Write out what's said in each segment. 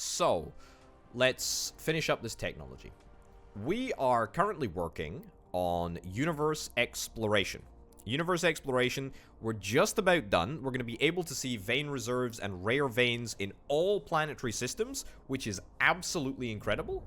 So, let's finish up this technology. We are currently working on universe exploration. Universe exploration, we're just about done. We're going to be able to see vein reserves and rare veins in all planetary systems, which is absolutely incredible.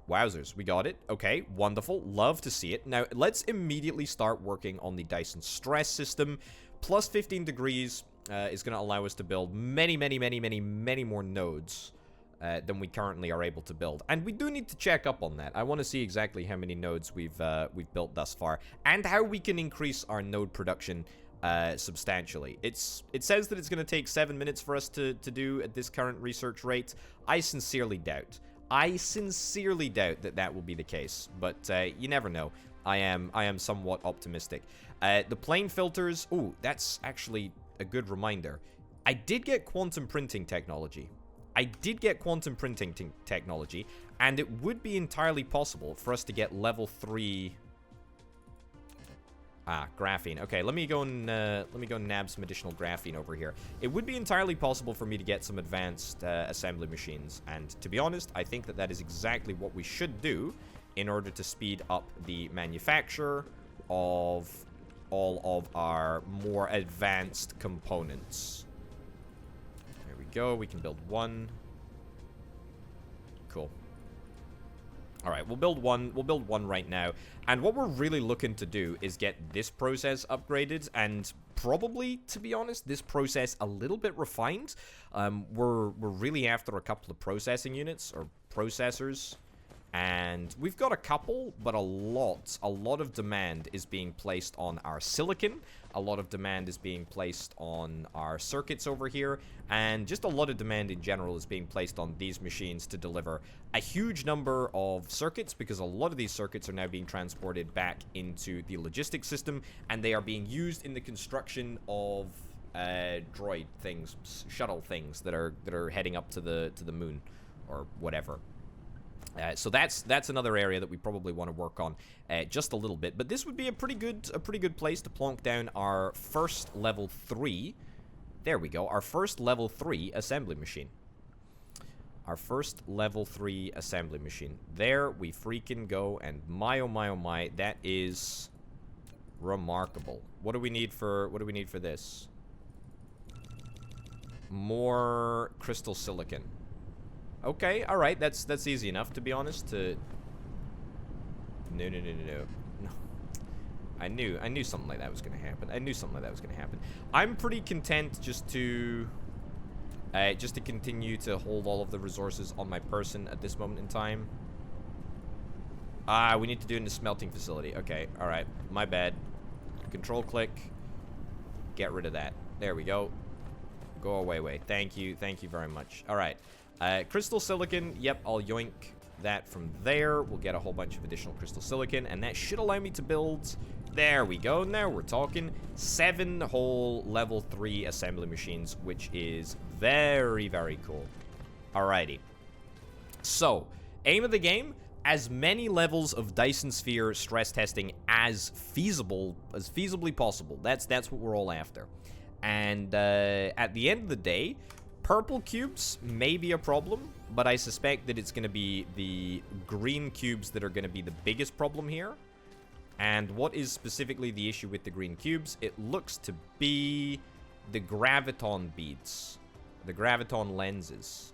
Wowzers, we got it. Okay, wonderful. Love to see it. Now, let's immediately start working on the Dyson stress system. Plus 15 degrees is going to allow us to build many more nodes than we currently are able to build. And we do need to check up on that. I want to see exactly how many nodes we've built thus far, and how we can increase our node production substantially. It says that it's going to take 7 minutes for us to do at this current research rate. I sincerely doubt that that will be the case, but you never know. I am somewhat optimistic. The plane filters, ooh, that's actually a good reminder. I did get quantum printing technology. And it would be entirely possible for us to get level 3 graphene. Okay, let me go and nab some additional graphene over here. It would be entirely possible for me to get some advanced assembly machines, and to be honest, I think that that is exactly what we should do in order to speed up the manufacture of all of our more advanced components. There we go. We can build one. Cool. All right, we'll build one. We'll build one right now. And what we're really looking to do is get this process upgraded, and probably, to be honest, this process a little bit refined. We're really after a couple of processing units or processors, and we've got a couple, but a lot of demand is being placed on our silicon. A lot of demand is being placed on our circuits over here, and just a lot of demand in general is being placed on these machines to deliver a huge number of circuits, because a lot of these circuits are now being transported back into the logistics system, and they are being used in the construction of droid things, shuttle things that are heading up to the moon or whatever. So that's another area that we probably want to work on just a little bit. But this would be a pretty good place to plonk down our first level 3. There we go. Our first level 3 assembly machine. Our first level 3 assembly machine. There we freaking go. And my oh my, that is remarkable. What do we need for this? More crystal silicon. Okay, alright, that's easy enough, to be honest, to... No. I knew something like that was gonna happen. I'm pretty content just to continue to hold all of the resources on my person at this moment in time. We need to do it in the smelting facility. Okay, alright, my bad. Control click. Get rid of that. There we go. Go away. Thank you very much. Alright. Crystal silicon, yep, I'll yoink that from there. We'll get a whole bunch of additional crystal silicon, and that should allow me to build, there we go, now we're talking, 7 whole level 3 assembly machines, which is very cool. Alrighty. So, aim of the game, as many levels of Dyson Sphere stress testing as feasibly possible. That's what we're all after. And at the end of the day, purple cubes may be a problem, but I suspect that it's going to be the green cubes that are going to be the biggest problem here. And what is specifically the issue with the green cubes? It looks to be the graviton beads, the graviton lenses,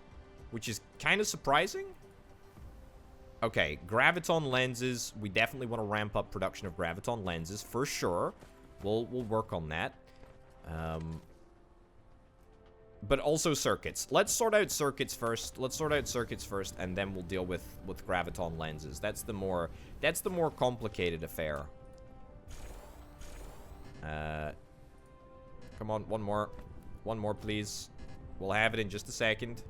which is kind of surprising. Okay, graviton lenses, we definitely want to ramp up production of graviton lenses for sure. We'll work on that. But also circuits. Let's sort out circuits first. And then we'll deal with graviton lenses. That's the more complicated affair. Come on, one more, please. We'll have it in just a second.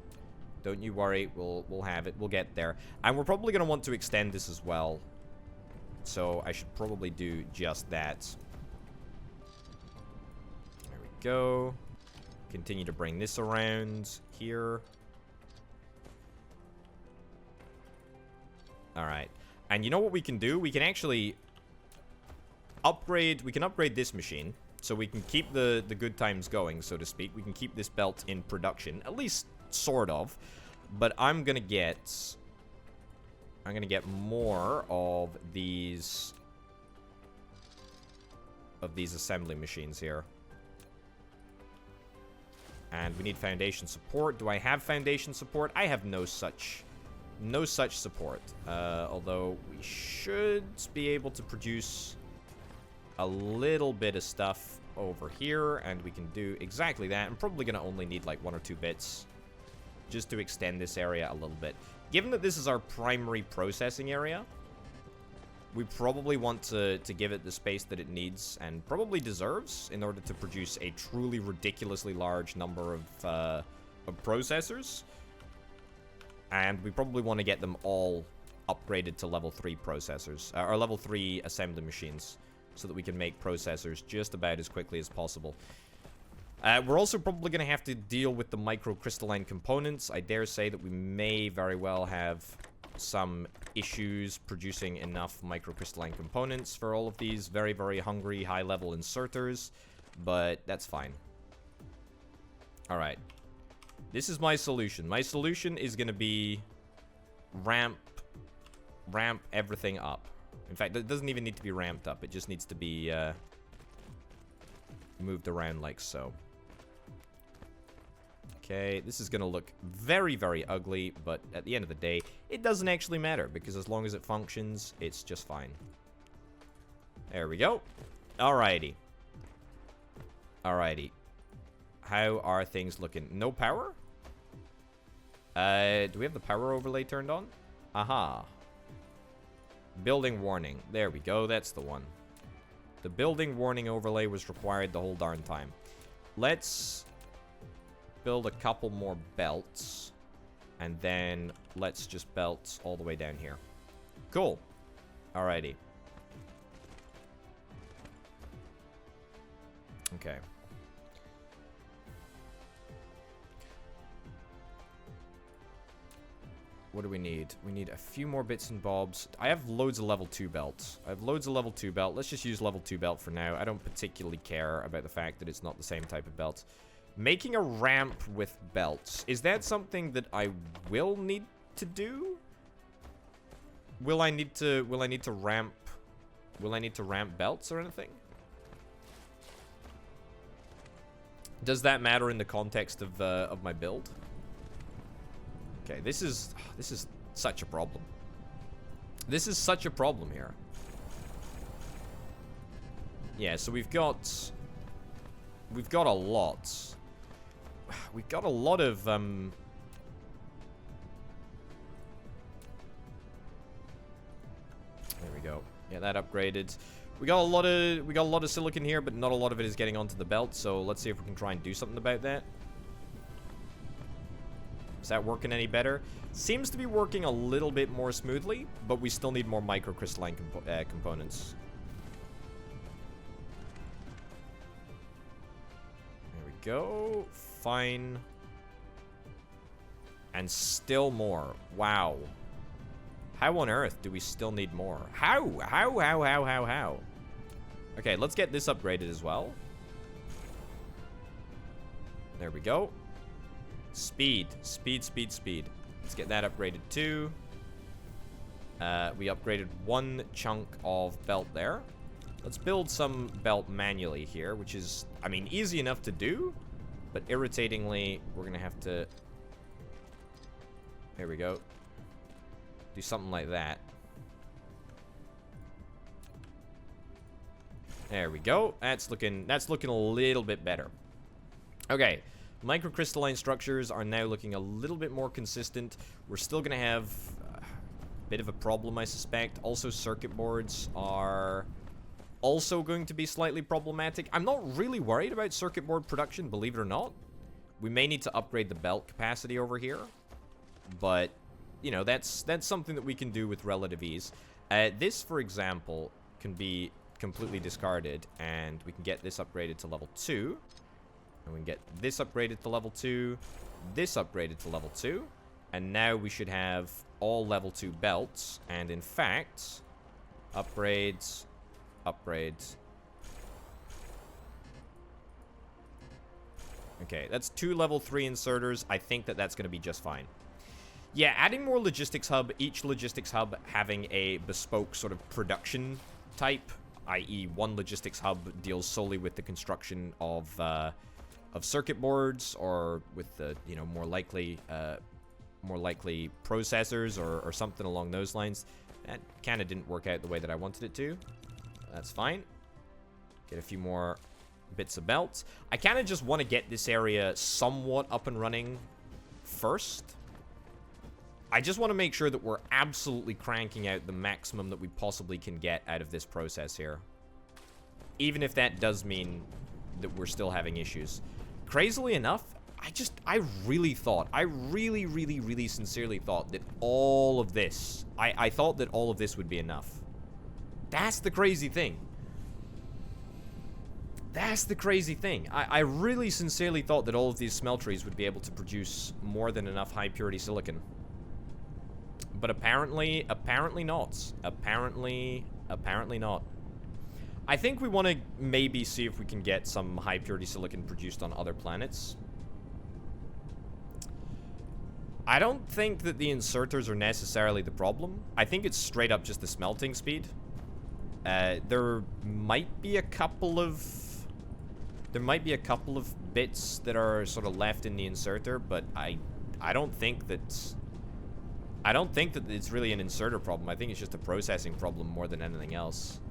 Don't you worry. We'll have it. We'll get there. And we're probably gonna want to extend this as well. So I should probably do just that. There we go. Continue to bring this around here. Alright. And you know what we can do? We can actually upgrade... We can upgrade this machine. So we can keep the good times going, so to speak. We can keep this belt in production. At least, sort of. But I'm gonna get more of these assembly machines here. And we need foundation support. Do I have foundation support? I have no such support. Although we should be able to produce a little bit of stuff over here, and we can do exactly that. I'm probably going to only need like 1 or 2 bits just to extend this area a little bit. Given that this is our primary processing area, we probably want to give it the space that it needs and probably deserves in order to produce a truly ridiculously large number of processors. And we probably want to get them all upgraded to level 3 processors, or level 3 assembly machines, so that we can make processors just about as quickly as possible. We're also probably going to have to deal with the microcrystalline components. I dare say that we may very well have some issues producing enough microcrystalline components for all of these very, very hungry high-level inserters, but that's fine. Alright. This is my solution. My solution is going to be ramp everything up. In fact, it doesn't even need to be ramped up. It just needs to be moved around like so. Okay, this is going to look very, very ugly, but at the end of the day, it doesn't actually matter, because as long as it functions, it's just fine. There we go. Alrighty. Alrighty. How are things looking? No power? Do we have the power overlay turned on? Aha. Building warning. There we go, that's the one. The building warning overlay was required the whole darn time. Let's build a couple more belts, and then let's just belt all the way down here. Cool. Alrighty. Okay. What do we need? We need a few more bits and bobs. I have loads of level 2 belts. Let's just use level 2 belt for now. I don't particularly care about the fact that it's not the same type of belt. Making a ramp with belts. Is that something that I will need to do? Will I need to ramp belts or anything? Does that matter in the context of my build? Okay, this is such a problem. This is such a problem here. Yeah, so we've got a lot. We've got a lot of there we go. Yeah, that upgraded. We got a lot of silicon here, but not a lot of it is getting onto the belt, so let's see if we can try and do something about that. Is that working any better? Seems to be working a little bit more smoothly, but we still need more microcrystalline components. There we go. Fine. And still more. Wow. How on earth do we still need more? How? Okay, let's get this upgraded as well. There we go. Speed. Let's get that upgraded too. We upgraded one chunk of belt there. Let's build some belt manually here, which is, I mean, easy enough to do, but irritatingly, we're gonna have to... There we go. Do something like that. There we go. That's looking a little bit better. Okay. Microcrystalline structures are now looking a little bit more consistent. We're still going to have a bit of a problem, I suspect. Also, circuit boards are also going to be slightly problematic. I'm not really worried about circuit board production, believe it or not. We may need to upgrade the belt capacity over here. But, you know, that's something that we can do with relative ease. This, for example, can be completely discarded, and we can get this upgraded to level 2. And we can get this upgraded to level 2, this upgraded to level 2, and now we should have all level 2 belts, and in fact, upgrades. Okay, that's 2 level 3 inserters. I think that's going to be just fine. Yeah, adding more logistics hub, each logistics hub having a bespoke sort of production type, i.e. one logistics hub deals solely with the construction of circuit boards, or with the, you know, more likely processors, or something along those lines. That kind of didn't work out the way that I wanted it to. That's fine. Get a few more bits of belts. I kind of just want to get this area somewhat up and running first. I just want to make sure that we're absolutely cranking out the maximum that we possibly can get out of this process here. Even if that does mean that we're still having issues. Crazily enough, I really thought, I really sincerely thought that all of this, I thought that all of this would be enough. That's the crazy thing. That's the crazy thing. I really sincerely thought that all of these smelteries would be able to produce more than enough high purity silicon. But apparently not. Apparently not. I think we want to maybe see if we can get some high purity silicon produced on other planets. I don't think that the inserters are necessarily the problem. I think it's straight up just the smelting speed. There might be a couple of bits that are sort of left in the inserter, but I don't think that it's really an inserter problem. I think it's just a processing problem more than anything else.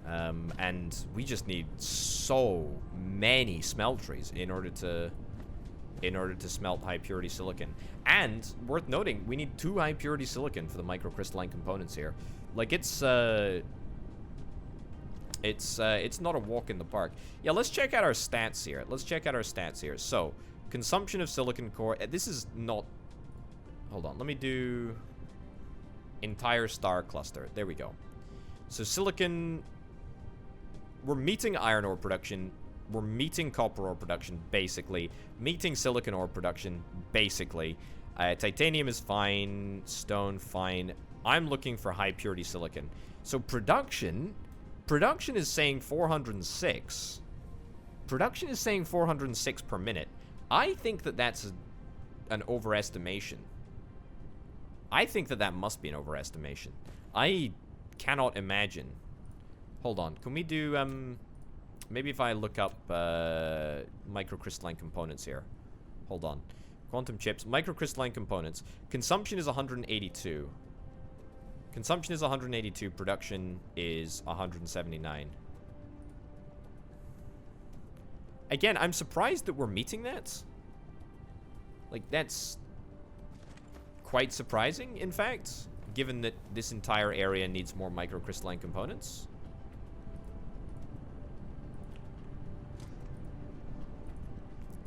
And we just need so many smelteries in order to smelt high purity silicon. And worth noting, we need 2 high purity silicon for the microcrystalline components here. Like, it's not a walk in the park. Yeah, let's check out our stats here. So, consumption of silicon core. This is not... Hold on, let me do entire star cluster. There we go. So silicon, we're meeting iron ore production, we're meeting copper ore production, basically. Meeting silicon ore production, basically. Titanium is fine, stone, fine. I'm looking for high purity silicon. So production is saying 406. Production is saying 406 per minute. I think that that's an overestimation. I think that must be an overestimation. I cannot imagine. Hold on. Can we do, maybe if I look up, microcrystalline components here. Hold on. Quantum chips. Microcrystalline components. Consumption is 182. Consumption is 182. Production is 179. Again, I'm surprised that we're meeting that. Like, that's quite surprising, in fact, given that this entire area needs more microcrystalline components.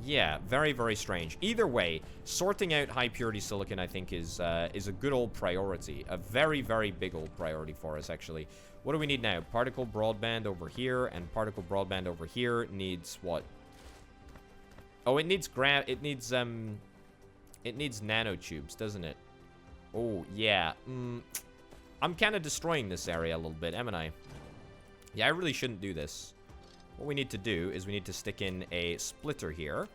Yeah, very, very strange. Either way, sorting out high purity silicon, I think, is a good old priority. A very, very big old priority for us, actually. What do we need now? Particle broadband over here, and particle broadband over here needs what? Oh, it needs nanotubes, doesn't it? Oh, yeah. I'm kind of destroying this area a little bit, am I? Yeah, I really shouldn't do this. What we need to do is we need to stick in a splitter here.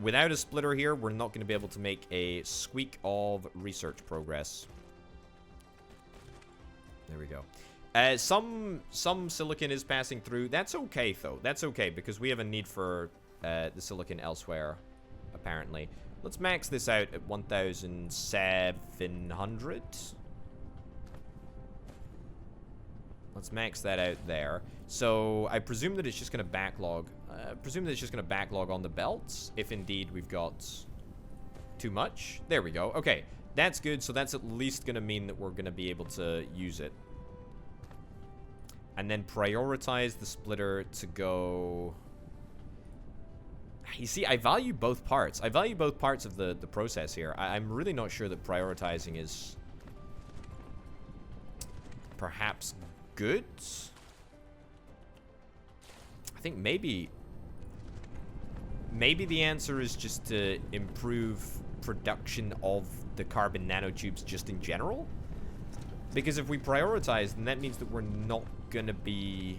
Without a splitter here, we're not going to be able to make a squeak of research progress. There we go. Some silicon is passing through. That's okay, though. That's okay, because we have a need for the silicon elsewhere, apparently. Let's max this out at 1,700. Let's max that out there. So I presume that it's just going to backlog. On the belts, if indeed we've got too much. There we go. Okay, that's good. So that's at least going to mean that we're going to be able to use it. And then prioritize the splitter to go... You see, I value both parts. I value both parts of the process here. I'm really not sure that prioritizing is perhaps good. I think maybe the answer is just to improve production of the carbon nanotubes just in general. Because if we prioritize, then that means that we're not gonna be...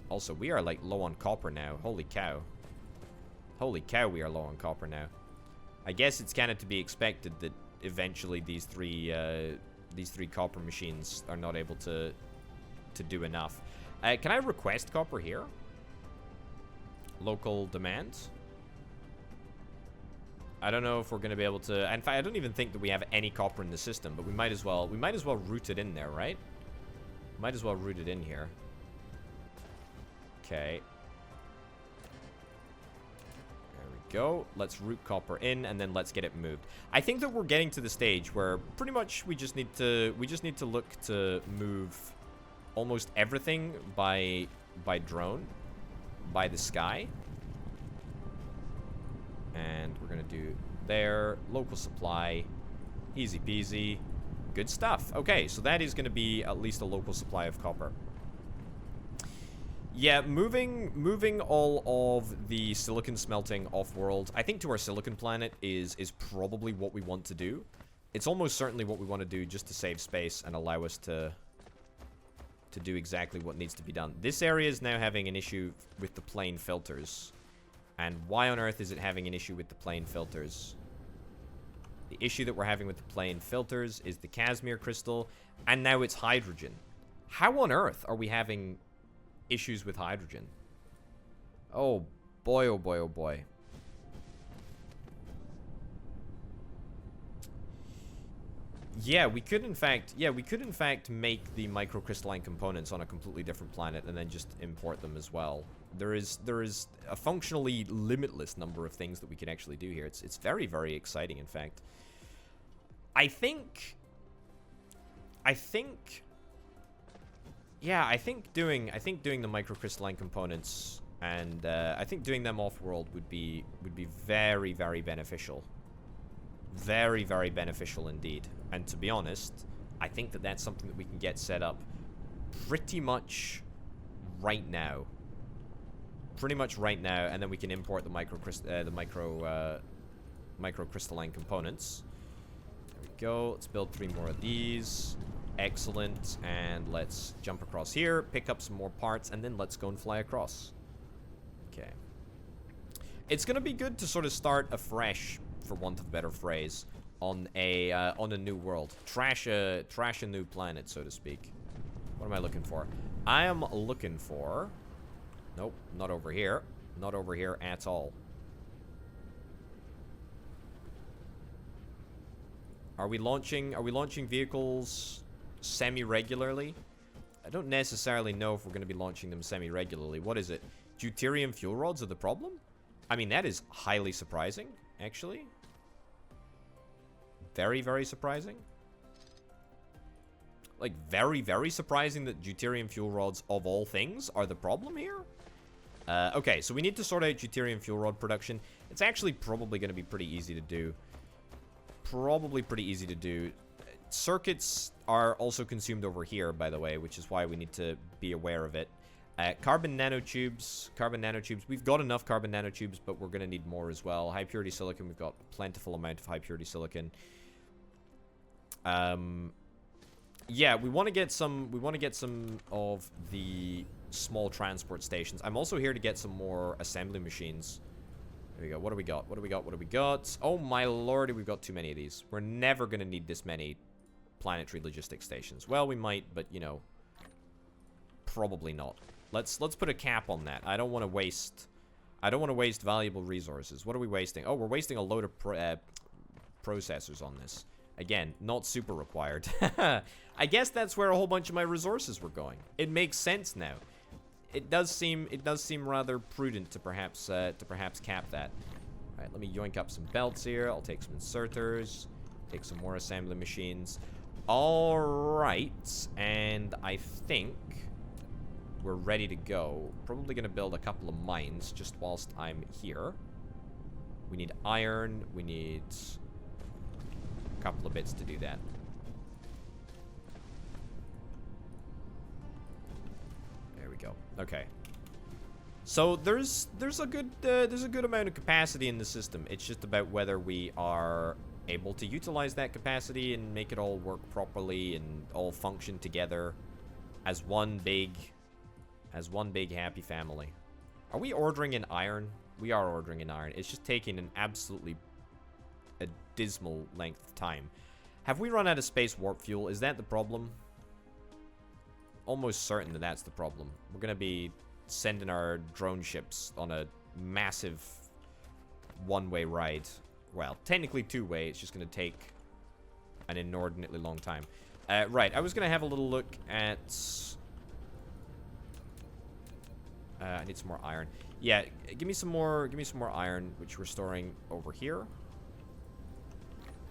Also, we are, like, low on copper now. Holy cow. Holy cow, we are low on copper now. I guess it's kind of to be expected that eventually these three copper machines are not able to do enough. Can I request copper here? Local demand? I don't know if we're going to be able to... In fact, I don't even think that we have any copper in the system, but we might as well route it in there, right? Might as well route it in here. Okay. There we go. Let's route copper in, and then let's get it moved. I think that we're getting to the stage where pretty much we just need to look to move almost everything by drone, by the sky. And we're gonna do there, local supply, easy peasy, good stuff. Okay, so that is gonna be at least a local supply of copper. Yeah, moving all of the silicon smelting off-world, I think to our silicon planet is probably what we want to do. It's almost certainly what we want to do just to save space and allow us to do exactly what needs to be done. This area is now having an issue with the plane filters. And why on earth is it having an issue with the plane filters? The issue that we're having with the plane filters is the Casimir crystal, and now it's hydrogen. How on earth are we having issues with hydrogen? Oh boy, oh boy, oh boy. Yeah, we could in fact make the microcrystalline components on a completely different planet and then just import them as well. There is a functionally limitless number of things that we can actually do here. It's very, very exciting, in fact. I think doing the microcrystalline components and I think doing them off-world would be very, very beneficial. Very, very beneficial indeed. And to be honest, I think that that's something that we can get set up pretty much right now. Pretty much right now, and then we can import the microcrystalline components. There we go. Let's build 3 more of these. Excellent. And let's jump across here, pick up some more parts, and then let's go and fly across. Okay. It's gonna be good to sort of start afresh, for want of a better phrase, on a new world. Trash a new planet, so to speak. What am I looking for? I am looking for... Nope, not over here. Not over here at all. Are we launching vehicles semi-regularly? I don't necessarily know if we're going to be launching them semi-regularly. What is it? Deuterium fuel rods are the problem? I mean, that is highly surprising, actually. Very, very surprising. Like, very, very surprising that deuterium fuel rods, of all things, are the problem here? Okay, so we need to sort out deuterium fuel rod production. It's actually probably going to be pretty easy to do. Probably pretty easy to do. Circuits are also consumed over here, by the way, which is why we need to be aware of it. Carbon nanotubes. We've got enough carbon nanotubes, but we're going to need more as well. High purity silicon. We've got a plentiful amount of high purity silicon. Yeah, we want to get some of the small transport stations. I'm also here to get some more assembly machines. There we go. What do we got? Oh my lordy, we've got too many of these. We're never going to need this many planetary logistics stations. Well, we might, but you know, probably not. Let's put a cap on that. I don't want to waste valuable resources. What are we wasting? Oh, we're wasting a load of processors on this. Again, not super required. I guess that's where a whole bunch of my resources were going. It makes sense now. It does seem rather prudent to perhaps cap that. All right, let me yoink up some belts here. I'll take some inserters, take some more assembly machines. All right, and I think we're ready to go. Probably gonna build a couple of mines just whilst I'm here. We need iron. We need a couple of bits to do that. There we go. Okay. So there's a good amount of capacity in the system. It's just about whether we are able to utilize that capacity and make it all work properly and all function together as one big happy family. Are we ordering in iron? We are ordering in iron. It's just taking an absolutely dismal length of time. Have we run out of space warp fuel? Is that the problem? Almost certain that that's the problem. We're going to be sending our drone ships on a massive one-way ride. Well, technically two-way. It's just going to take an inordinately long time. Right, I was going to have a little look at... I need some more iron. Yeah, give me some more iron, which we're storing over here.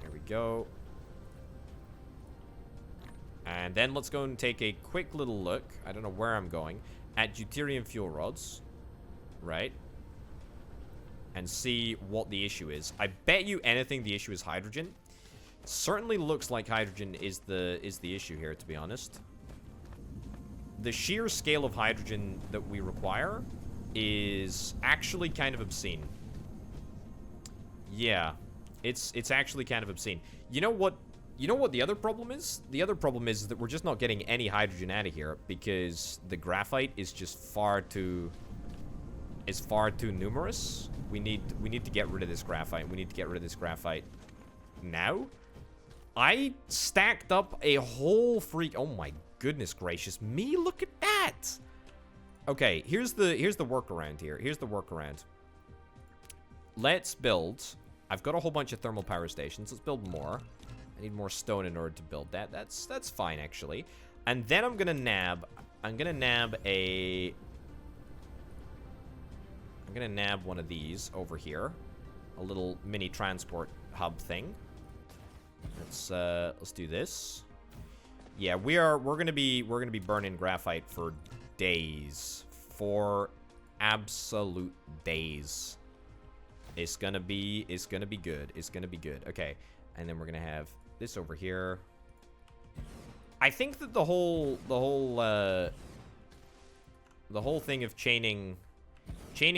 There we go. And then let's go and take a quick little look. I don't know where I'm going. At deuterium fuel rods. Right. And see what the issue is. I bet you anything the issue is hydrogen. Certainly looks like hydrogen is the issue here, to be honest. The sheer scale of hydrogen that we require is actually kind of obscene. Yeah. It's actually kind of obscene. You know what the other problem is? The other problem is that we're just not getting any hydrogen out of here because the graphite is just far too numerous. We need to get rid of this graphite. We need to get rid of this graphite now. I stacked up a whole freak. Oh my goodness gracious me! Look at that. Okay, here's the workaround here. Here's the workaround. Let's build. I've got a whole bunch of thermal power stations. Let's build more. I need more stone in order to build that. That's fine actually. And then I'm gonna nab one of these over here. A little mini transport hub thing. Let's do this. Yeah, we're gonna be burning graphite for days. For absolute days. It's gonna be good. It's gonna be good. Okay. And then we're gonna have this over here. I think that the whole thing of chaining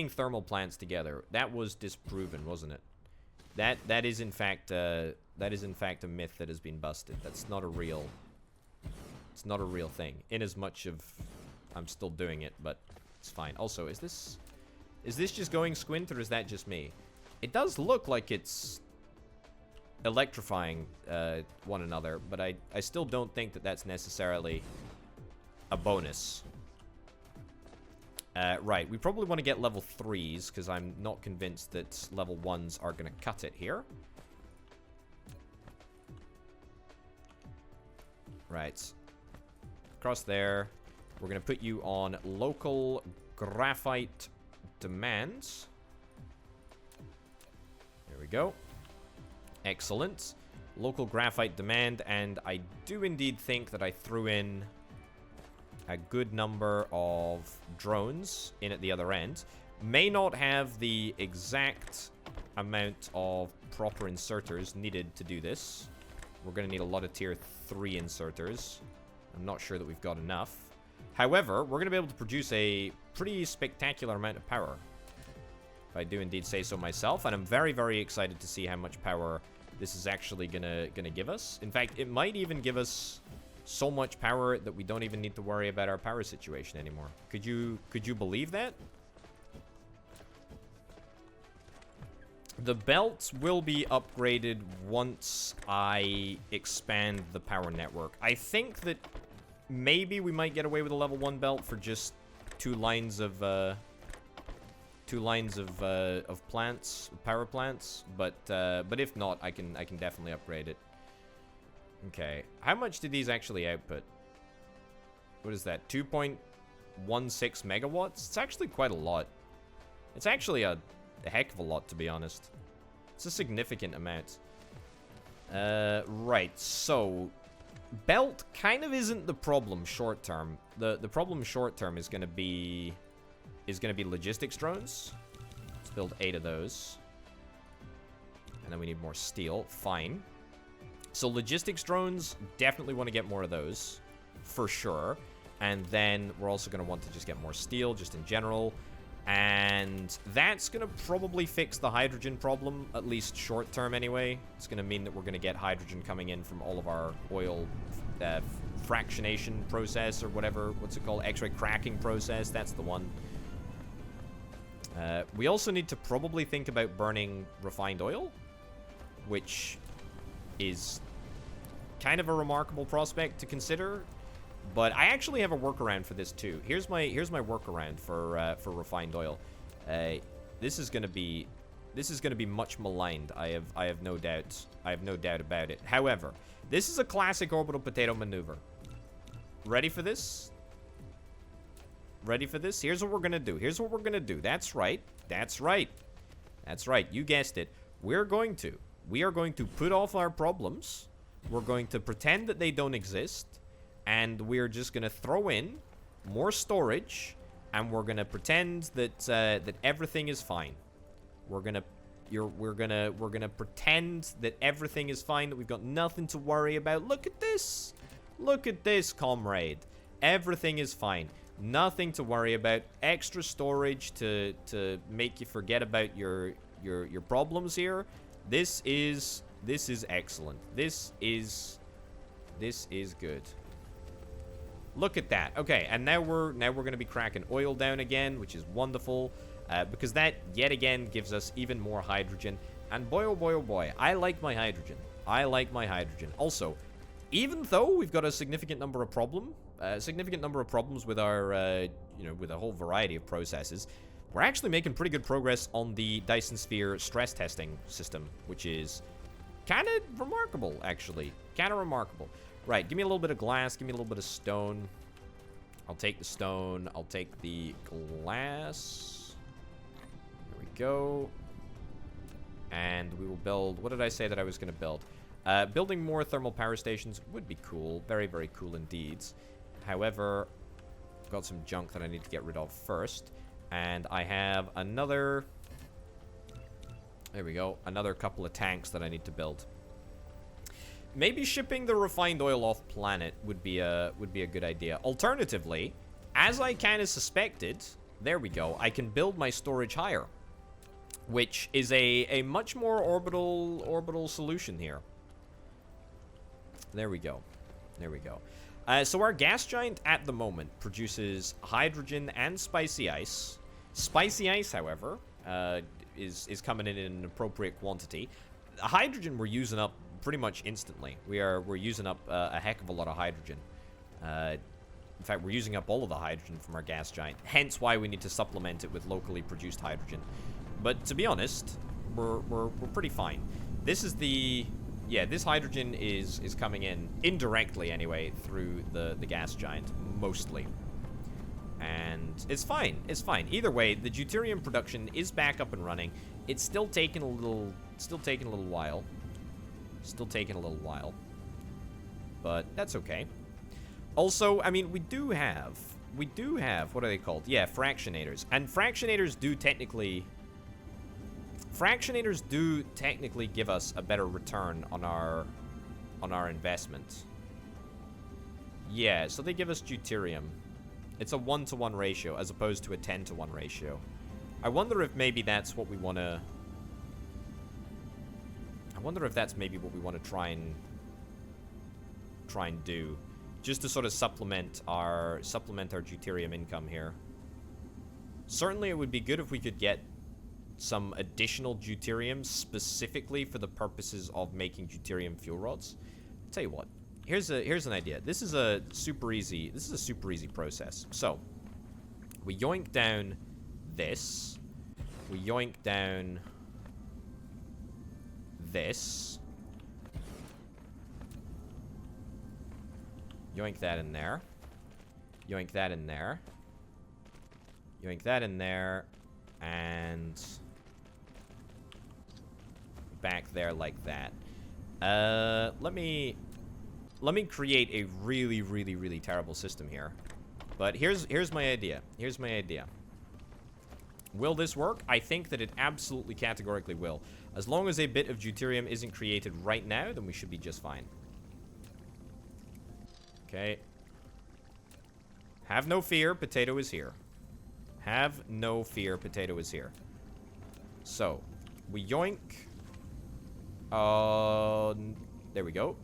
thermal plants together, that was disproven, wasn't it? That is in fact a myth that has been busted. That's not a real. It's not a real thing. In as much of I'm still doing it, but it's fine. Also, is this just going squint or is that just me? It does look like it's electrifying one another, but I still don't think that that's necessarily a bonus. Right, we probably want to get level 3s, because I'm not convinced that level 1s are going to cut it here. Right. Across there. We're going to put you on local graphite demands. There we go. Excellent. Local graphite demand, and I do indeed think that I threw in a good number of drones in at the other end. May not have the exact amount of proper inserters needed to do this. We're going to need a lot of tier 3 inserters. I'm not sure that we've got enough. However, we're going to be able to produce a pretty spectacular amount of power. If I do indeed say so myself. And I'm very, very excited to see how much power this is actually gonna give us. In fact, it might even give us so much power that we don't even need to worry about our power situation anymore. Could you believe that? The belts will be upgraded once I expand the power network. I think that maybe we might get away with a level 1 belt for just two lines of plants, power plants, but if not, I can definitely upgrade it. Okay, how much did these actually output? What is that? 2.16 megawatts? It's actually quite a lot. It's actually a heck of a lot, to be honest. It's a significant amount. Right, so belt kind of isn't the problem short term. The problem short term is gonna be logistics drones. Let's build 8 of those. And then we need more steel. Fine. So logistics drones, definitely want to get more of those. For sure. And then we're also going to want to just get more steel, just in general. And that's going to probably fix the hydrogen problem, at least short term anyway. It's going to mean that we're going to get hydrogen coming in from all of our oil fractionation process or whatever. What's it called? X-ray cracking process. That's the one. We also need to probably think about burning refined oil. which is kind of a remarkable prospect to consider. But I actually have a workaround for this too. Here's my workaround for refined oil. This is gonna be much maligned. I have no doubt. I have no doubt about it. However, this is a classic orbital potato maneuver. Ready for this? Ready for this? Here's what we're gonna do. Here's what we're gonna do. That's right. That's right. That's right. You guessed it. We are going to put off our problems. We're going to pretend that they don't exist. And we're just gonna throw in more storage. And we're gonna pretend that that everything is fine. We're gonna pretend that everything is fine, that we've got nothing to worry about. Look at this. Look at this, comrade. Everything is fine. Nothing to worry about. Extra storage to make you forget about your problems here. This is excellent. This is good. Look at that. Okay, and now we're gonna be cracking oil down again, which is wonderful. Because that, yet again, gives us even more hydrogen. And boy, oh boy, oh boy, I like my hydrogen. I like my hydrogen. Also, even though we've got a significant number of problems with our, with a whole variety of processes, we're actually making pretty good progress on the Dyson Sphere stress testing system, which is kind of remarkable, actually. Kind of remarkable. Right, give me a little bit of glass, give me a little bit of stone. I'll take the stone, I'll take the glass. Go, and we will build. What did I say that I was going to build? Building more thermal power stations would be cool, very, very cool indeed. However, I've got some junk that I need to get rid of first, and I have another. There we go, another couple of tanks that I need to build. Maybe shipping the refined oil off planet would be a good idea. Alternatively, as I kind of suspected, there we go. I can build my storage higher, which is a much more orbital solution here. There we go. There we go. So our gas giant at the moment produces hydrogen and spicy ice. Spicy ice, however, is coming in an appropriate quantity. Hydrogen we're using up pretty much instantly. We're using up a heck of a lot of hydrogen. In fact, we're using up all of the hydrogen from our gas giant. Hence why we need to supplement it with locally produced hydrogen. But to be honest, we're pretty fine. This is the... Yeah, this hydrogen is coming in, indirectly anyway, through the gas giant, mostly. And it's fine. It's fine. Either way, the deuterium production is back up and running. It's still taking a little while. Still taking a little while. But that's okay. Also, I mean, we do have, what are they called? Yeah, fractionators. And fractionators do technically give us a better return on our investment. Yeah, so they give us deuterium. It's a 1-to-1 ratio as opposed to a 10-to-1 ratio. I wonder if maybe that's what we want to... I wonder if that's maybe what we want to try and do. Just to sort of supplement our deuterium income here. Certainly it would be good if we could get some additional deuterium specifically for the purposes of making deuterium fuel rods. I'll tell you what. Here's an idea. This is a super easy process. So, we yoink down this. We yoink down this. Yoink that in there. Yoink that in there. Yoink that in there. And back there like that. Let me create a really terrible system here. But here's my idea. Here's my idea. Will this work? I think that it absolutely categorically will. As long as a bit of deuterium isn't created right now, then we should be just fine. Okay. Have no fear, potato is here. Have no fear, potato is here. So, we yoink. There we go.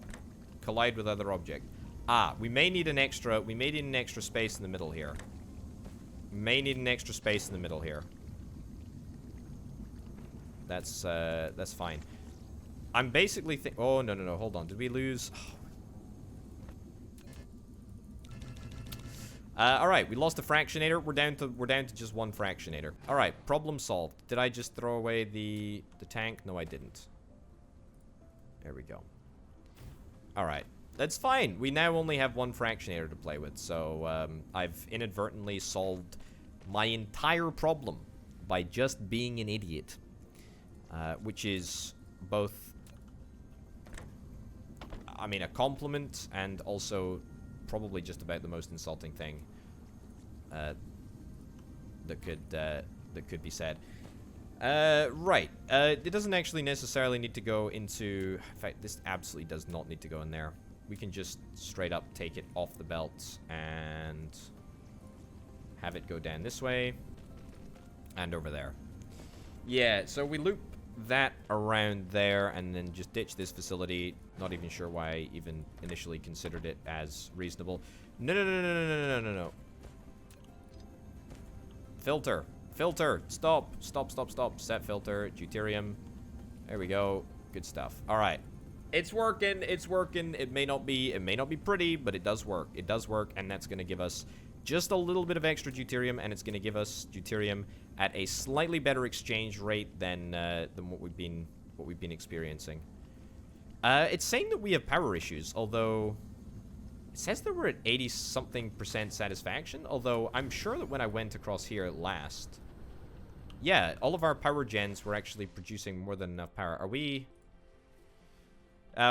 Collide with other object. Ah, we may need an extra space in the middle here. May need an extra space in the middle here. That's fine. I'm basically oh, no, no, no. Hold on. Did we lose? Alright, we lost a fractionator. We're down to just one fractionator. Alright, problem solved. Did I just throw away the tank? No, I didn't. There we go. Alright. That's fine. We now only have one fractionator to play with, so I've inadvertently solved my entire problem by just being an idiot. Which is both, I mean, a compliment and also probably just about the most insulting thing that could be said. Right. It doesn't actually necessarily need to go into... In fact, this absolutely does not need to go in there. We can just straight up take it off the belt and have it go down this way and over there. Yeah, so we loop that around there and then just ditch this facility. Not even sure why I even initially considered it as reasonable. No, no, no, no, no, no, no, no, no. Filter. Filter. Stop. Stop, stop, stop. Set filter. Deuterium. There we go. Good stuff. All right. It's working. It's working. It may not be pretty, but it does work. It does work, and that's going to give us just a little bit of extra deuterium, and it's going to give us deuterium at a slightly better exchange rate than what we've been experiencing. It's saying that we have power issues, although it says that we're at 80-something% satisfaction. Although I'm sure that when I went across here last, yeah, all of our power gens were actually producing more than enough power. Are we?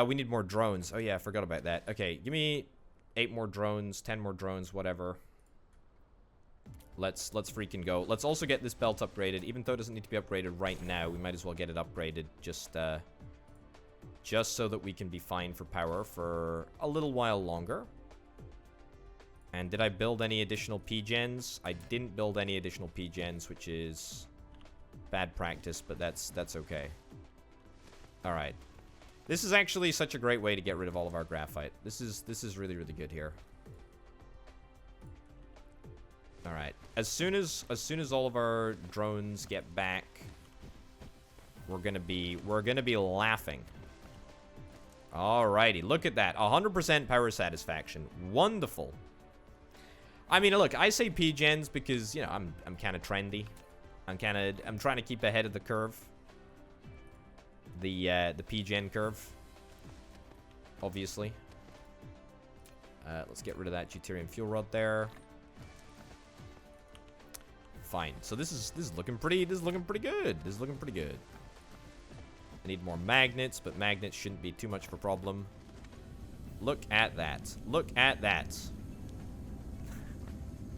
We need more drones. Oh yeah, I forgot about that. Okay, give me 8 more drones, 10 more drones, whatever. Let's freaking go. Let's also get this belt upgraded. Even though it doesn't need to be upgraded right now, we might as well get it upgraded just so that we can be fine for power for a little while longer. And did I build any additional P-gens? I didn't build any additional P-gens, which is bad practice, but that's okay. All right. This is actually such a great way to get rid of all of our graphite. This is really, really good here. All right. As soon as all of our drones get back, we're gonna be laughing. Alrighty, look at that. 100% power satisfaction. Wonderful. I mean, look, I say P-gens because, you know, I'm kind of trendy. I'm trying to keep ahead of the curve. The P-gen curve. Obviously. Let's get rid of that deuterium fuel rod there. Fine. So this is looking pretty good. This is looking pretty good. I need more magnets, but magnets shouldn't be too much of a problem. Look at that. Look at that.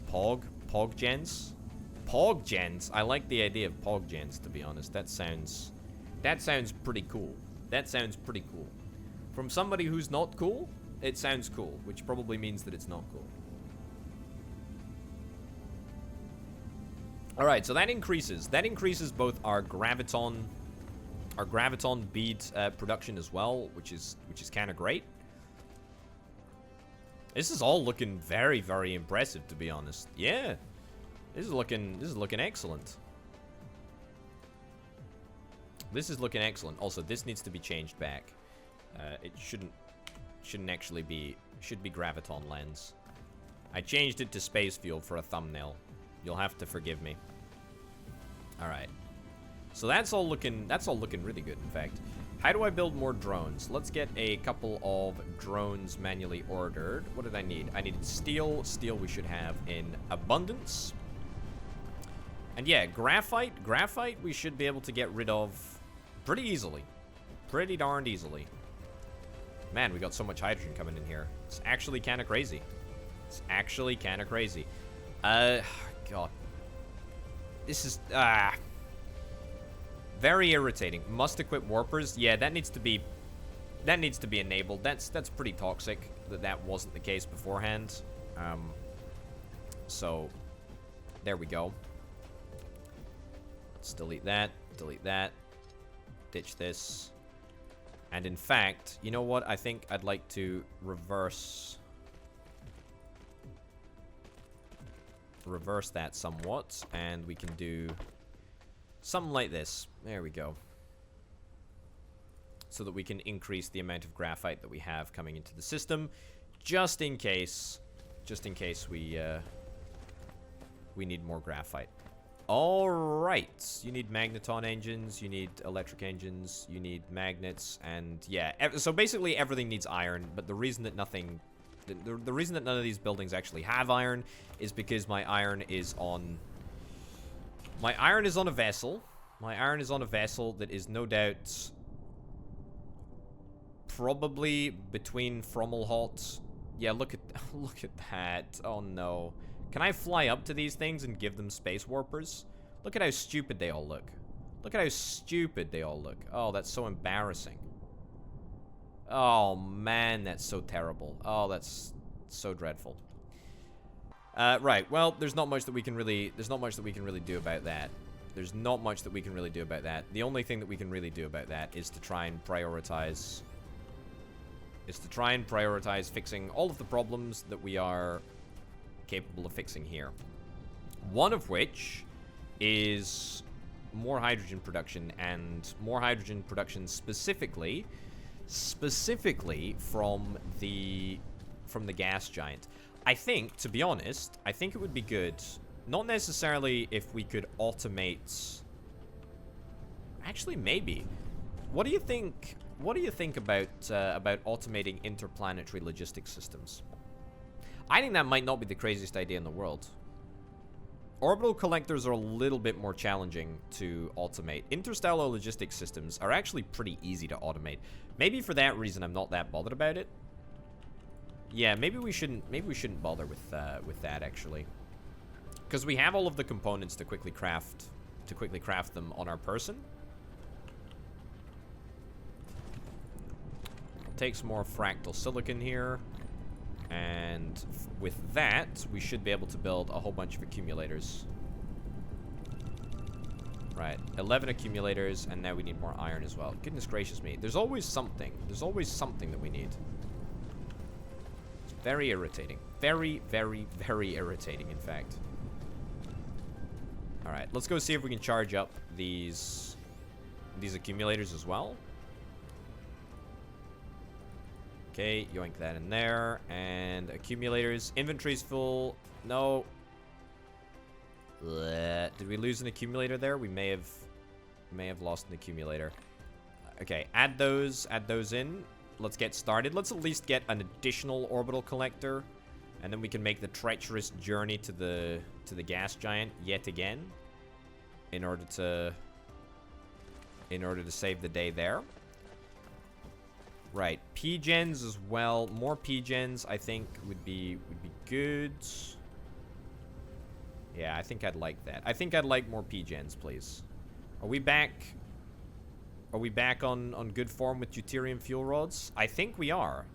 Pog gens. Pog gens. I like the idea of pog gens, to be honest. That sounds pretty cool. That sounds pretty cool. From somebody who's not cool, it sounds cool, which probably means that it's not cool. All right, so that increases both our graviton bead production as well, which is kind of great. This is all looking very, very impressive, to be honest. Yeah, this is looking excellent. This is looking excellent. Also, this needs to be changed back. It shouldn't actually be. Should be graviton lens. I changed it to space fuel for a thumbnail. You'll have to forgive me. All right. So that's all looking really good, in fact. How do I build more drones? Let's get a couple of drones manually ordered. What did I need? I needed steel. Steel we should have in abundance. And yeah, graphite. Graphite we should be able to get rid of pretty easily. Pretty darned easily. Man, we got so much hydrogen coming in here. It's actually kind of crazy. It's actually kind of crazy. God. This is, very irritating. Must equip warpers. Yeah, that needs to be enabled. That's pretty toxic that wasn't the case beforehand. So there we go. Let's delete that, ditch this. And in fact, you know what? I think I'd like to reverse that somewhat, and we can do something like this. There we go. so that we can increase the amount of graphite that we have coming into the system, just in case we need more graphite. Alright, you need magneton engines, you need electric engines, you need magnets, and yeah, so basically everything needs iron, but the reason that the reason that none of these buildings actually have iron is because my iron is on a vessel. My iron is on a vessel that is no doubt probably between Frommelhot. Yeah, look at that. Oh no. Can I fly up to these things and give them space warpers? Look at how stupid they all look. Look at how stupid they all look. Oh, that's so embarrassing. Oh man, that's so terrible. Oh, that's so dreadful. Right. Well, there's not much that we can really do about that. There's not much that we can really do about that. The only thing that we can really do about that is to try and prioritize fixing all of the problems that we are capable of fixing here. One of which is more hydrogen production, and more hydrogen production specifically from the gas giant. I think, to be honest, I think it would be good, not necessarily if we could automate. Actually, maybe. What do you think? What do you think about automating interplanetary logistics systems? I think that might not be the craziest idea in the world. Orbital collectors are a little bit more challenging to automate. Interstellar logistics systems are actually pretty easy to automate. Maybe for that reason I'm not that bothered about it. Yeah, maybe we shouldn't bother with that actually. Because we have all of the components to quickly craft them on our person. I'll take some more fractal silicon here. And with that, we should be able to build a whole bunch of accumulators. Right, 11 accumulators, and now we need more iron as well. Goodness gracious me. There's always something. There's always something that we need. It's very irritating. Very, very, very irritating, in fact. Alright, let's go see if we can charge up these accumulators as well. Okay, yoink that in there. And accumulators. Inventory's full. No. Blech. Did we lose an accumulator there? We may have lost an accumulator. Okay, add those in. Let's get started. Let's at least get an additional orbital collector. And then we can make the treacherous journey to the gas giant yet again. In order to save the day there. Right, P-gens as well. More P-gens, I think, would be good. Yeah, I think I'd like that. I think I'd like more P-gens, please. Are we back? Are we back on good form with deuterium fuel rods? I think we are.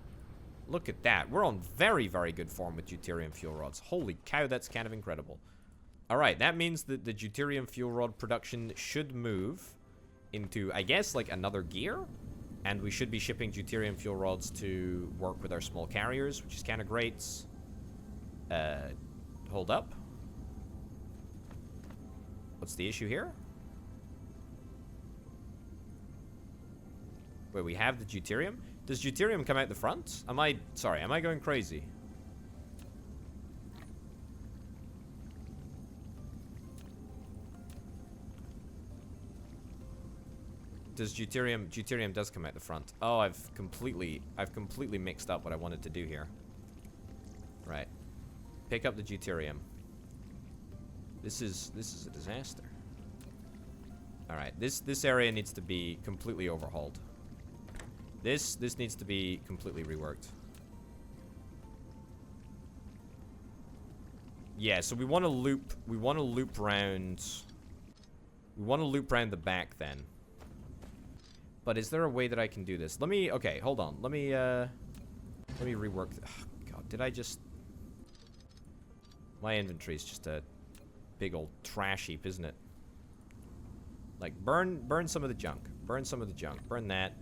Look at that. We're on very, very good form with deuterium fuel rods. Holy cow, that's kind of incredible. All right, that means that the deuterium fuel rod production should move into, I guess, like another gear. And we should be shipping deuterium fuel rods to work with our small carriers, which is kind of great. Hold up. What's the issue here? Wait, we have the deuterium? Does deuterium come out the front? Am I going crazy? Does deuterium does come out the front. Oh, I've completely mixed up what I wanted to do here. Right. Pick up the deuterium. This is a disaster. All right. This area needs to be completely overhauled. This needs to be completely reworked. Yeah, so we want to loop round the back then. But is there a way that I can do this? Okay, hold on. Let me rework. Oh, God, did I just... My inventory is just a big old trash heap, isn't it? Like, burn some of the junk. Burn some of the junk. Burn that.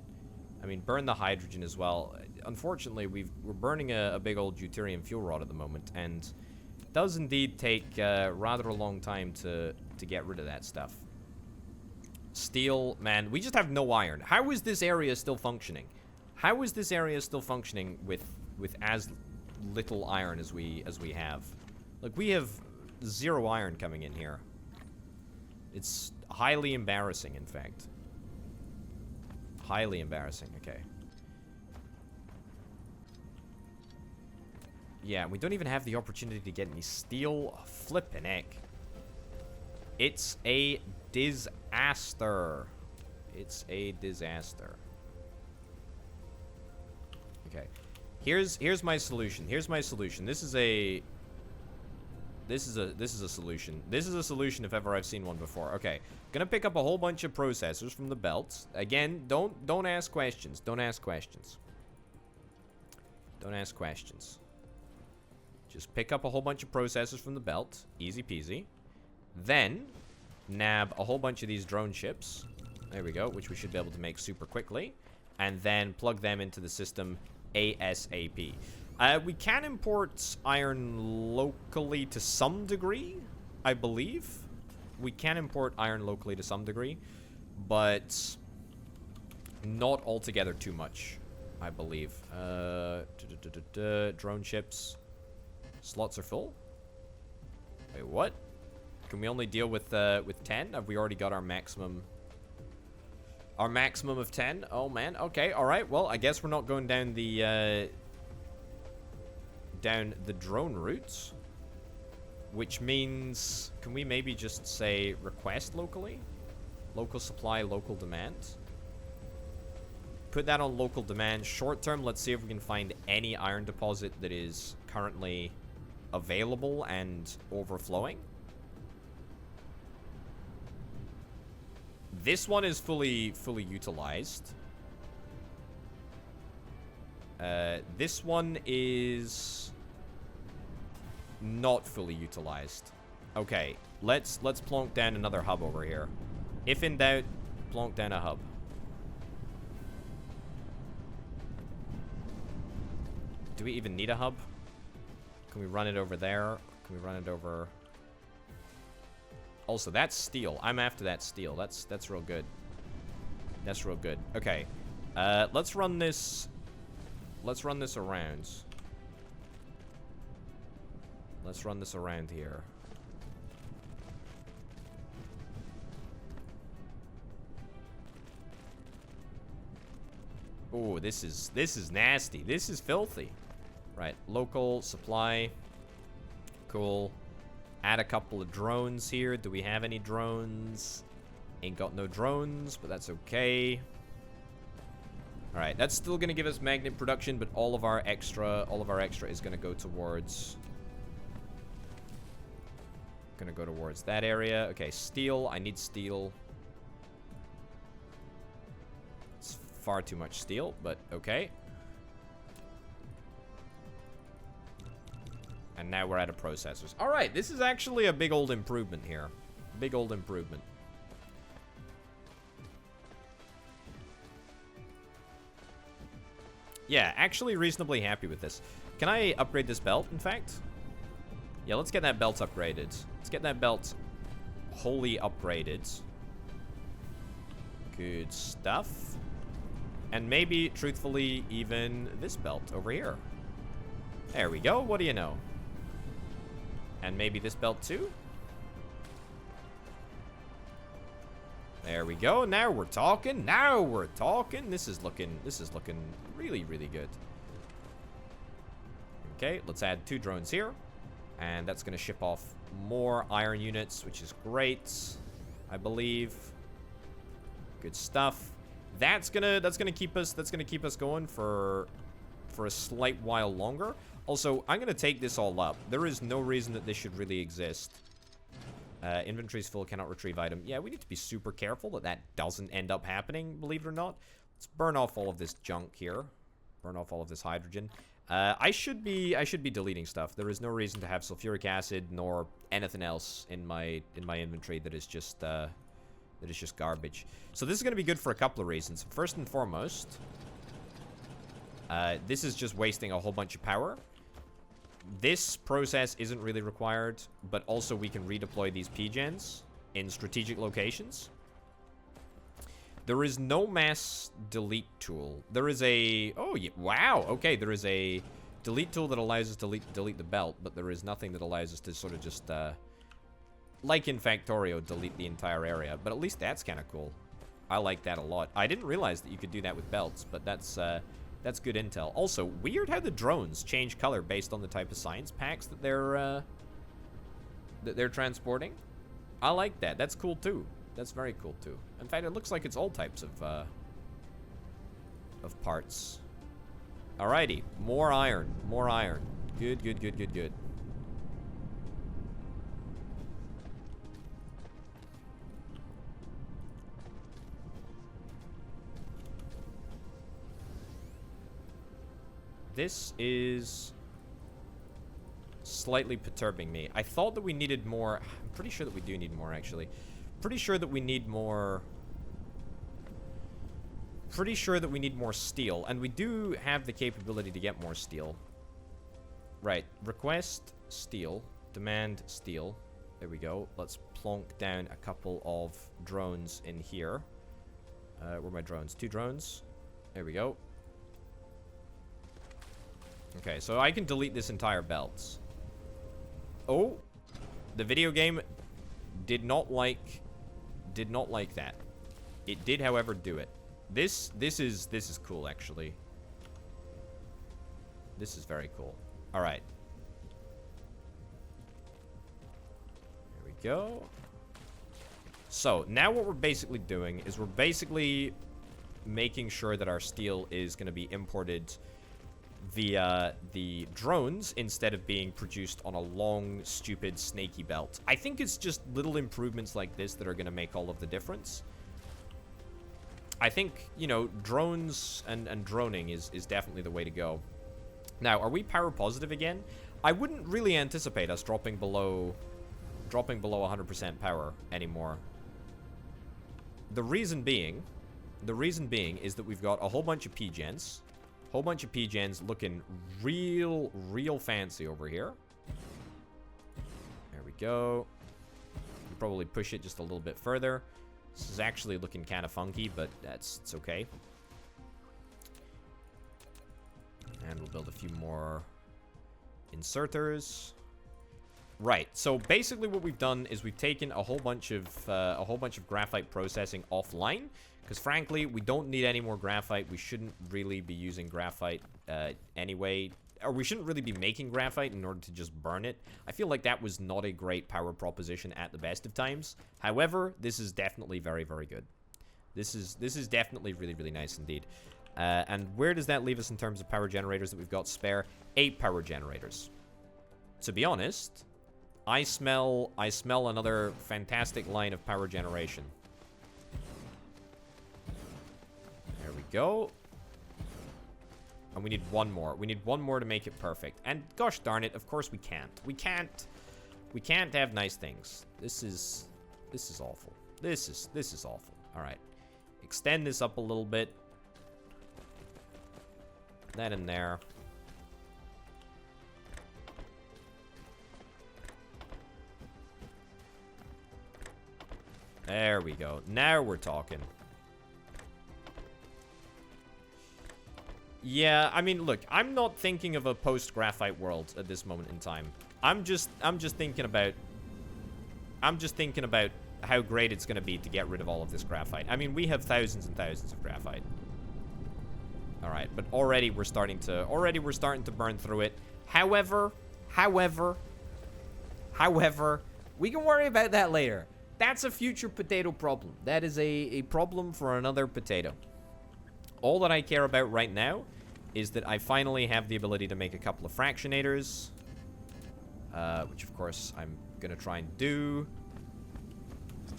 I mean, burn the hydrogen as well. Unfortunately, we're burning a big old deuterium fuel rod at the moment, and it does indeed take rather a long time to get rid of that stuff. Steel, man. We just have no iron. How is this area still functioning? How is this area still functioning with as little iron as we have? Like, we have 0 iron coming in here. It's highly embarrassing, in fact. Highly embarrassing. Okay. Yeah, we don't even have the opportunity to get any steel. Oh, flippin' heck. It's a disaster. It's a disaster. Okay. Here's my solution. Here's my solution. This is a solution. This is a solution if ever I've seen one before. Okay. Gonna pick up a whole bunch of processors from the belts. Again, don't ask questions. Don't ask questions. Don't ask questions. Just pick up a whole bunch of processors from the belt. Easy peasy. Then, nab a whole bunch of these drone ships. There we go, which we should be able to make super quickly. And then plug them into the system ASAP. We can import iron locally to some degree, I believe. We can import iron locally to some degree, but not altogether too much, I believe. Drone ships. Slots are full. Wait, what? Can we only deal with 10? Have we already got our maximum? Our maximum of 10? Oh man. Okay. All right. Well, I guess we're not going down the drone routes, which means, can we maybe just say request locally? Local supply, local demand. Put that on local demand. Short term, let's see if we can find any iron deposit that is currently available and overflowing. This one is fully utilized. This one is not fully utilized. Okay, let's plonk down another hub over here. If in doubt, plonk down a hub. Do we even need a hub? Can we run it over there? Can we run it over? Also, that's steel. I'm after that steel. That's real good. That's real good. Okay. Let's run this. Let's run this around. Let's run this around here. Oh, this is nasty. This is filthy. Right, local supply. Cool. Add a couple of drones here. Do we have any drones? Ain't got no drones, but that's okay. Alright, that's still gonna give us magnet production, but all of our extra is gonna go towards that area. Okay, steel. I need steel. It's far too much steel, but okay. And now we're out of processors. Alright, this is actually a big old improvement here. Big old improvement. Yeah, actually reasonably happy with this. Can I upgrade this belt, in fact? Yeah, let's get that belt upgraded. Let's get that belt wholly upgraded. Good stuff. And maybe, truthfully, even this belt over here. There we go. What do you know? And maybe this belt too? There we go. Now we're talking. Now we're talking. This is looking really, really good. Okay, let's add 2 drones here. And that's going to ship off more iron units, which is great, I believe. Good stuff. That's gonna keep us going for a slight while longer. Also, I'm gonna take this all up. There is no reason that this should really exist. Inventory's full, cannot retrieve item. Yeah, we need to be super careful that that doesn't end up happening, believe it or not. Let's burn off all of this junk here. Burn off all of this hydrogen. I should be deleting stuff. There is no reason to have sulfuric acid nor anything else in my inventory that is just garbage. So this is going to be good for a couple of reasons. First and foremost, this is just wasting a whole bunch of power. This process isn't really required, but also we can redeploy these P-gens in strategic locations. There is no mass delete tool. There is a... Oh, yeah, wow. Okay, there is a delete tool that allows us to delete the belt, but there is nothing that allows us to sort of just, like in Factorio, delete the entire area. But at least that's kind of cool. I like that a lot. I didn't realize that you could do that with belts, but that's good intel. Also, weird how the drones change color based on the type of science packs that they're transporting. I like that. That's cool too. That's very cool too. In fact, it looks like it's all types of parts. Alrighty, more iron, more iron. Good, good, good, good, good. This is slightly perturbing me. I thought that we needed more. I'm pretty sure that we do need more, actually. Pretty sure that we need more steel, and we do have the capability to get more steel. Right, request steel, demand steel. There we go. Let's plonk down a couple of drones in here. Where are my drones? 2 drones. There we go. Okay, so I can delete this entire belt. Oh, the video game did not like that. It did, however, do it. This is cool, actually. This is very cool. All right. There we go. So now what we're basically doing is we're basically making sure that our steel is going to be imported via the drones instead of being produced on a long, stupid, snaky belt. I think it's just little improvements like this that are going to make all of the difference. I think, you know, drones and droning is definitely the way to go. Now, are we power positive again? I wouldn't really anticipate us dropping below 100% power anymore. The reason being is that we've got a whole bunch of P-gens. Whole bunch of P-gens looking real fancy over here. There we go. We'll probably push it just a little bit further. This is actually looking kind of funky, but it's okay. And we'll build a few more inserters. Right. So basically, what we've done is we've taken a whole bunch of graphite processing offline. Because frankly, we don't need any more graphite. We shouldn't really be using graphite anyway. Or we shouldn't really be making graphite in order to just burn it. I feel like that was not a great power proposition at the best of times. However, this is definitely very, very good. This is definitely really, really nice indeed. And where does that leave us in terms of power generators that we've got spare? 8 power generators. To be honest, I smell another fantastic line of power generation. There we go. And we need one more. We need one more to make it perfect. And gosh darn it, of course we can't. We can't have nice things. This is awful. This is awful. All right. Extend this up a little bit. That in there. There we go. Now we're talking. Yeah, I mean, look, I'm not thinking of a post-graphite world at this moment in time. I'm just thinking about how great it's going to be to get rid of all of this graphite. I mean, we have thousands and thousands of graphite. All right, but already we're starting to burn through it. However, we can worry about that later. That's a future potato problem. That is a problem for another potato. All that I care about right now is that I finally have the ability to make a couple of fractionators. Which, of course, I'm going to try and do.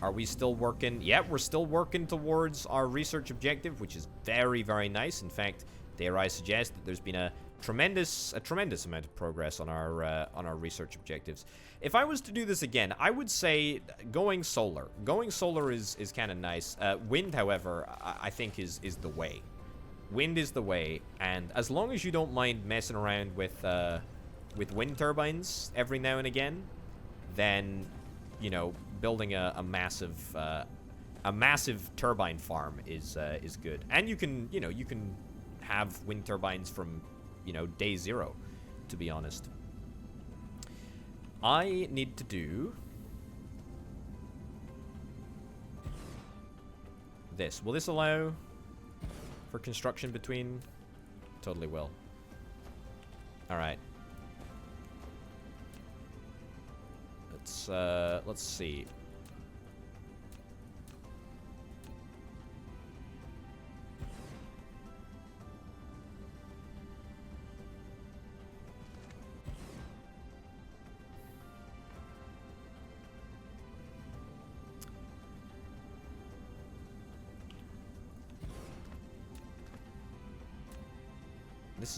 Are we still working? Yeah, we're still working towards our research objective, which is very, very nice. In fact, dare I suggest that there's been a tremendous amount of progress on our research objectives. If I was to do this again, I would say going solar. Going solar is kind of nice. Wind, however, I think is the way. Wind is the way, and as long as you don't mind messing around with wind turbines every now and again, then, you know, building a massive a massive turbine farm is good. And you can, you know, you can have wind turbines from, you know, day 0, to be honest. I need to do this. Will this allow for construction between? Totally will. Alright. Let's see.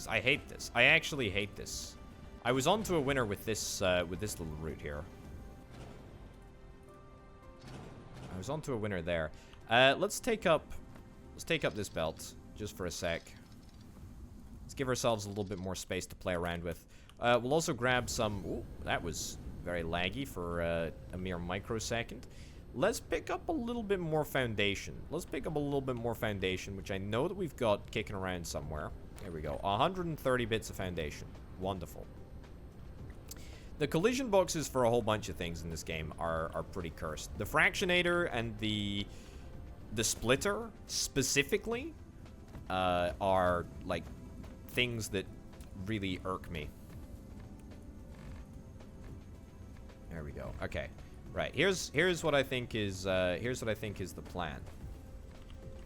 I hate this. I actually hate this. I was onto a winner with this little route here. I was onto a winner there. Let's take up this belt just for a sec. Let's give ourselves a little bit more space to play around with. We'll also grab some. Ooh, that was very laggy for a mere microsecond. Let's pick up a little bit more foundation. Let's pick up a little bit more foundation, which I know that we've got kicking around somewhere. There we go. 130 bits of foundation. Wonderful. The collision boxes for a whole bunch of things in this game are pretty cursed. The fractionator and the splitter specifically are like things that really irk me. There we go. Okay. Right. Here's what I think is the plan.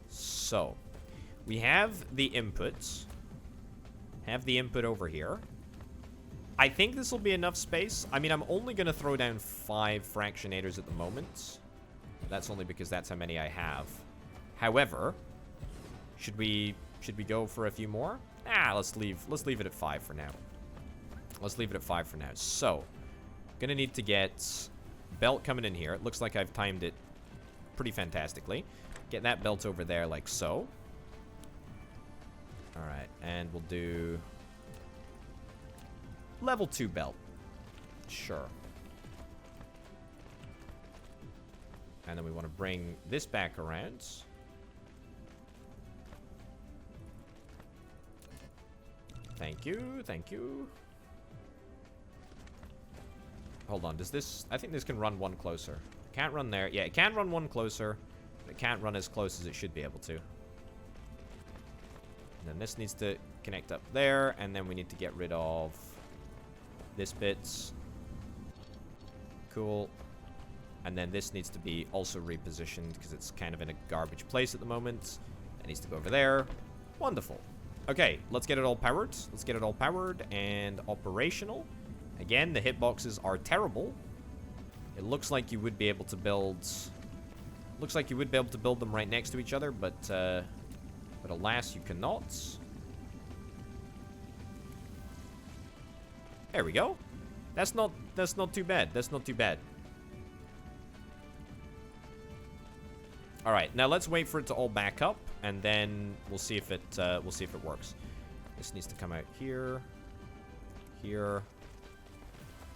So, we have the inputs. Have the input over here. I think this will be enough space. I mean, I'm only going to throw down 5 fractionators at the moment. That's only because that's how many I have. However, should we go for a few more? Ah, let's leave it at 5 for now. Let's leave it at 5 for now. So, gonna need to get belt coming in here. It looks like I've timed it pretty fantastically. Get that belt over there like so. Alright, and we'll do level 2 belt. Sure. And then we want to bring this back around. Thank you, thank you. Hold on, does this... I think this can run one closer. Can't run there. Yeah, it can run one closer, but it can't run as close as it should be able to. And then this needs to connect up there, and then we need to get rid of this bits. Cool. And then this needs to be also repositioned because it's kind of in a garbage place at the moment. It needs to go over there. Wonderful. Okay, let's get it all powered. Let's get it all powered and operational. Again, the hitboxes are terrible. It looks like you would be able to build... Looks like you would be able to build them right next to each other, but alas, you cannot. There we go. That's not too bad. That's not too bad. All right, now let's wait for it to all back up, and then we'll see if it works. This needs to come out here, here,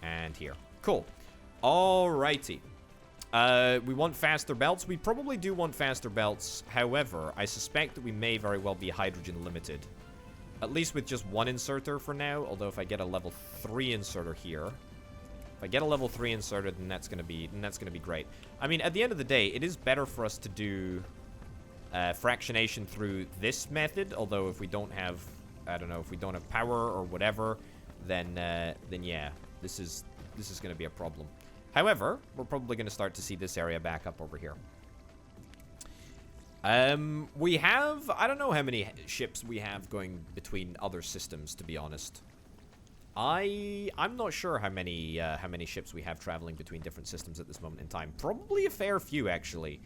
and here. Cool. Alrighty. We want faster belts. We probably do want faster belts. However, I suspect that we may very well be hydrogen limited. At least with just one inserter for now. Although if I get a level 3 inserter here, if I get a level 3 inserter, then that's gonna be great. I mean, at the end of the day, it is better for us to do fractionation through this method. Although if we don't have, I don't know, if we don't have power or whatever, then yeah, this is gonna be a problem. However, we're probably going to start to see this area back up over here. We have... I don't know how many ships we have going between other systems, to be honest. I'm not sure how many ships we have traveling between different systems at this moment in time. Probably a fair few, actually.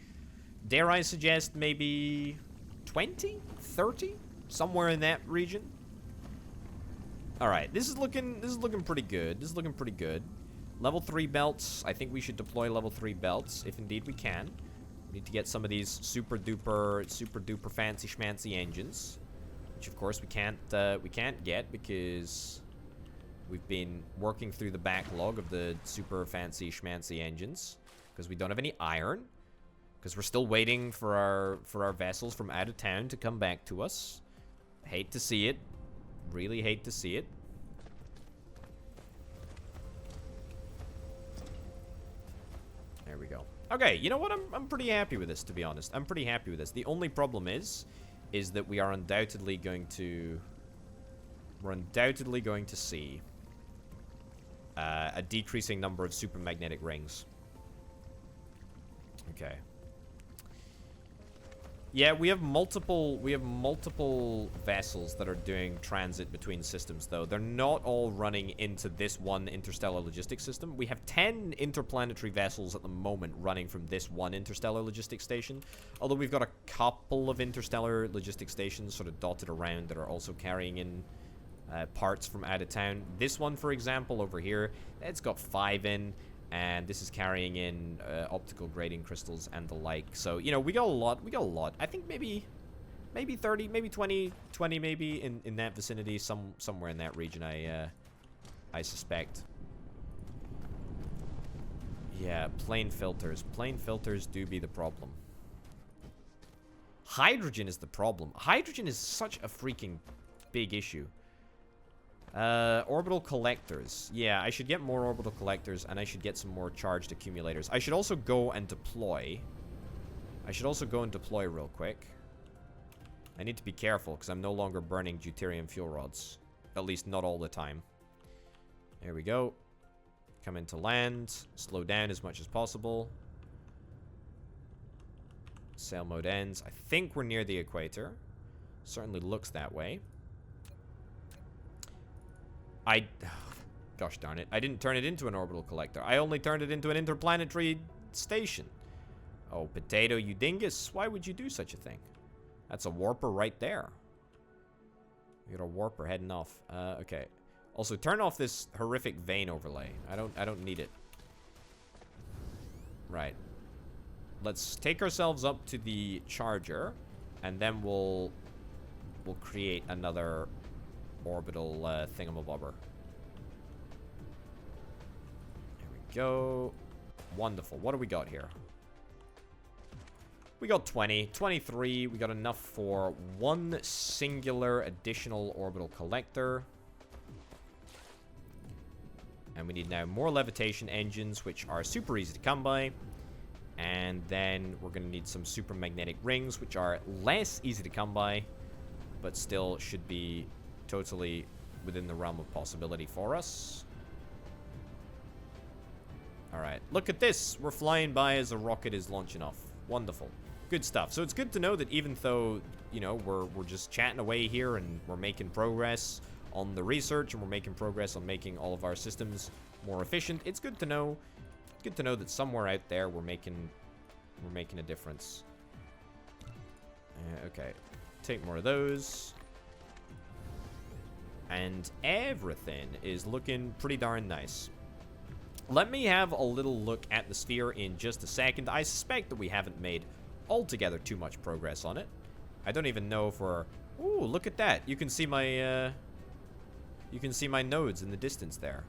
Dare I suggest maybe 20? 30? Somewhere in that region? Alright, this is looking pretty good. This is looking pretty good. Level 3 belts. I think we should deploy level 3 belts, if indeed we can. We need to get some of these super duper fancy schmancy engines, which of course we can't get because we've been working through the backlog of the super fancy schmancy engines because we don't have any iron. Because we're still waiting for our vessels from out of town to come back to us. Hate to see it. Really hate to see it. There we go. Okay, you know what? I'm pretty happy with this, to be honest. I'm pretty happy with this. The only problem is that we are undoubtedly going to... We're undoubtedly going to see a decreasing number of supermagnetic rings. Okay. Yeah, we have multiple vessels that are doing transit between systems, though. They're not all running into this one interstellar logistics system. We have 10 interplanetary vessels at the moment running from this one interstellar logistics station. Although we've got a couple of interstellar logistics stations sort of dotted around that are also carrying in parts from out of town. This one, for example, over here, it's got 5 in. And this is carrying in optical grading crystals and the like. So, you know, we got a lot. We got a lot. I think maybe 30, maybe 20 maybe in that vicinity, somewhere in that region, I suspect. Yeah, plane filters. Plane filters do be the problem. Hydrogen is the problem. Hydrogen is such a freaking big issue. Orbital collectors. Yeah, I should get more orbital collectors, and I should get some more charged accumulators. I should also go and deploy. Real quick. I need to be careful, because I'm no longer burning deuterium fuel rods. At least not all the time. There we go. Come into land. Slow down as much as possible. Sail mode ends. I think we're near the equator. Certainly looks that way. Gosh darn it. I didn't turn it into an orbital collector. I only turned it into an interplanetary station. Oh, Potato, you dingus. Why would you do such a thing? That's a warper right there. We got a warper heading off. Okay. Also, turn off this horrific vein overlay. I don't need it. Right. Let's take ourselves up to the charger, and then we'll create another orbital thingamabobber. There we go. Wonderful. What do we got here? We got 20. 23. We got enough for one singular additional orbital collector. And we need now more levitation engines, which are super easy to come by. And then we're going to need some super magnetic rings, which are less easy to come by, but still should be totally within the realm of possibility for us. Alright, look at this. We're flying by as a rocket is launching off. Wonderful. Good stuff. So it's good to know that even though, you know, we're just chatting away here and we're making progress on the research and we're making progress on making all of our systems more efficient, it's good to know that somewhere out there we're making a difference. Okay. Take more of those. And everything is looking pretty darn nice. Let me have a little look at the sphere in just a second. I suspect that we haven't made altogether too much progress on it. I don't even know if we're... Ooh, look at that. You can see my nodes in the distance there.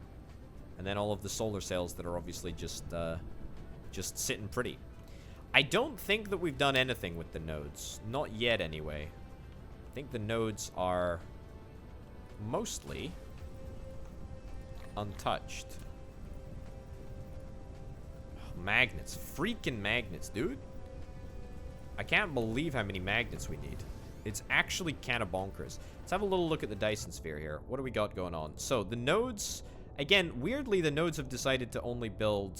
And then all of the solar cells that are obviously just sitting pretty. I don't think that we've done anything with the nodes. Not yet, anyway. I think the nodes are mostly untouched. Oh, magnets. Freaking magnets, dude. I can't believe how many magnets we need. It's actually kind of bonkers. Let's have a little look at the Dyson Sphere here. What do we got going on? So, the nodes... Again, weirdly, the nodes have decided to only build...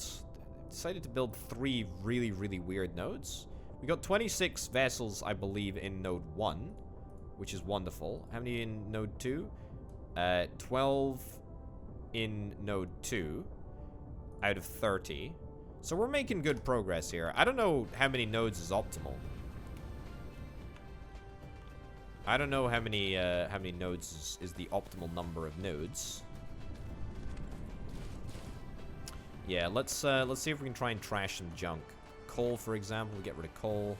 Decided to build 3 really, really weird nodes. We got 26 vessels, I believe, in node 1, which is wonderful. How many in node 2? 12 in node 2 out of 30. So we're making good progress here. I don't know how many nodes is optimal. I don't know how many nodes is the optimal number of nodes. Yeah, let's see if we can try and trash some junk. Coal, for example, we'll get rid of coal.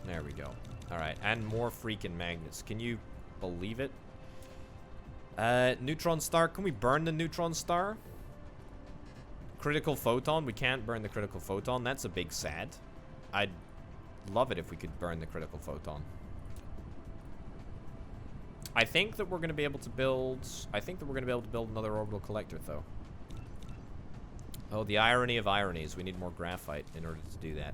There we go. Alright, and more freaking magnets. Can you believe it? Neutron star. Can we burn the neutron star? Critical photon. We can't burn the critical photon. That's a big sad. I'd love it if we could burn the critical photon. I think that we're going to be able to build... I think that we're going to be able to build another orbital collector, though. Oh, the irony of ironies. We need more graphite in order to do that.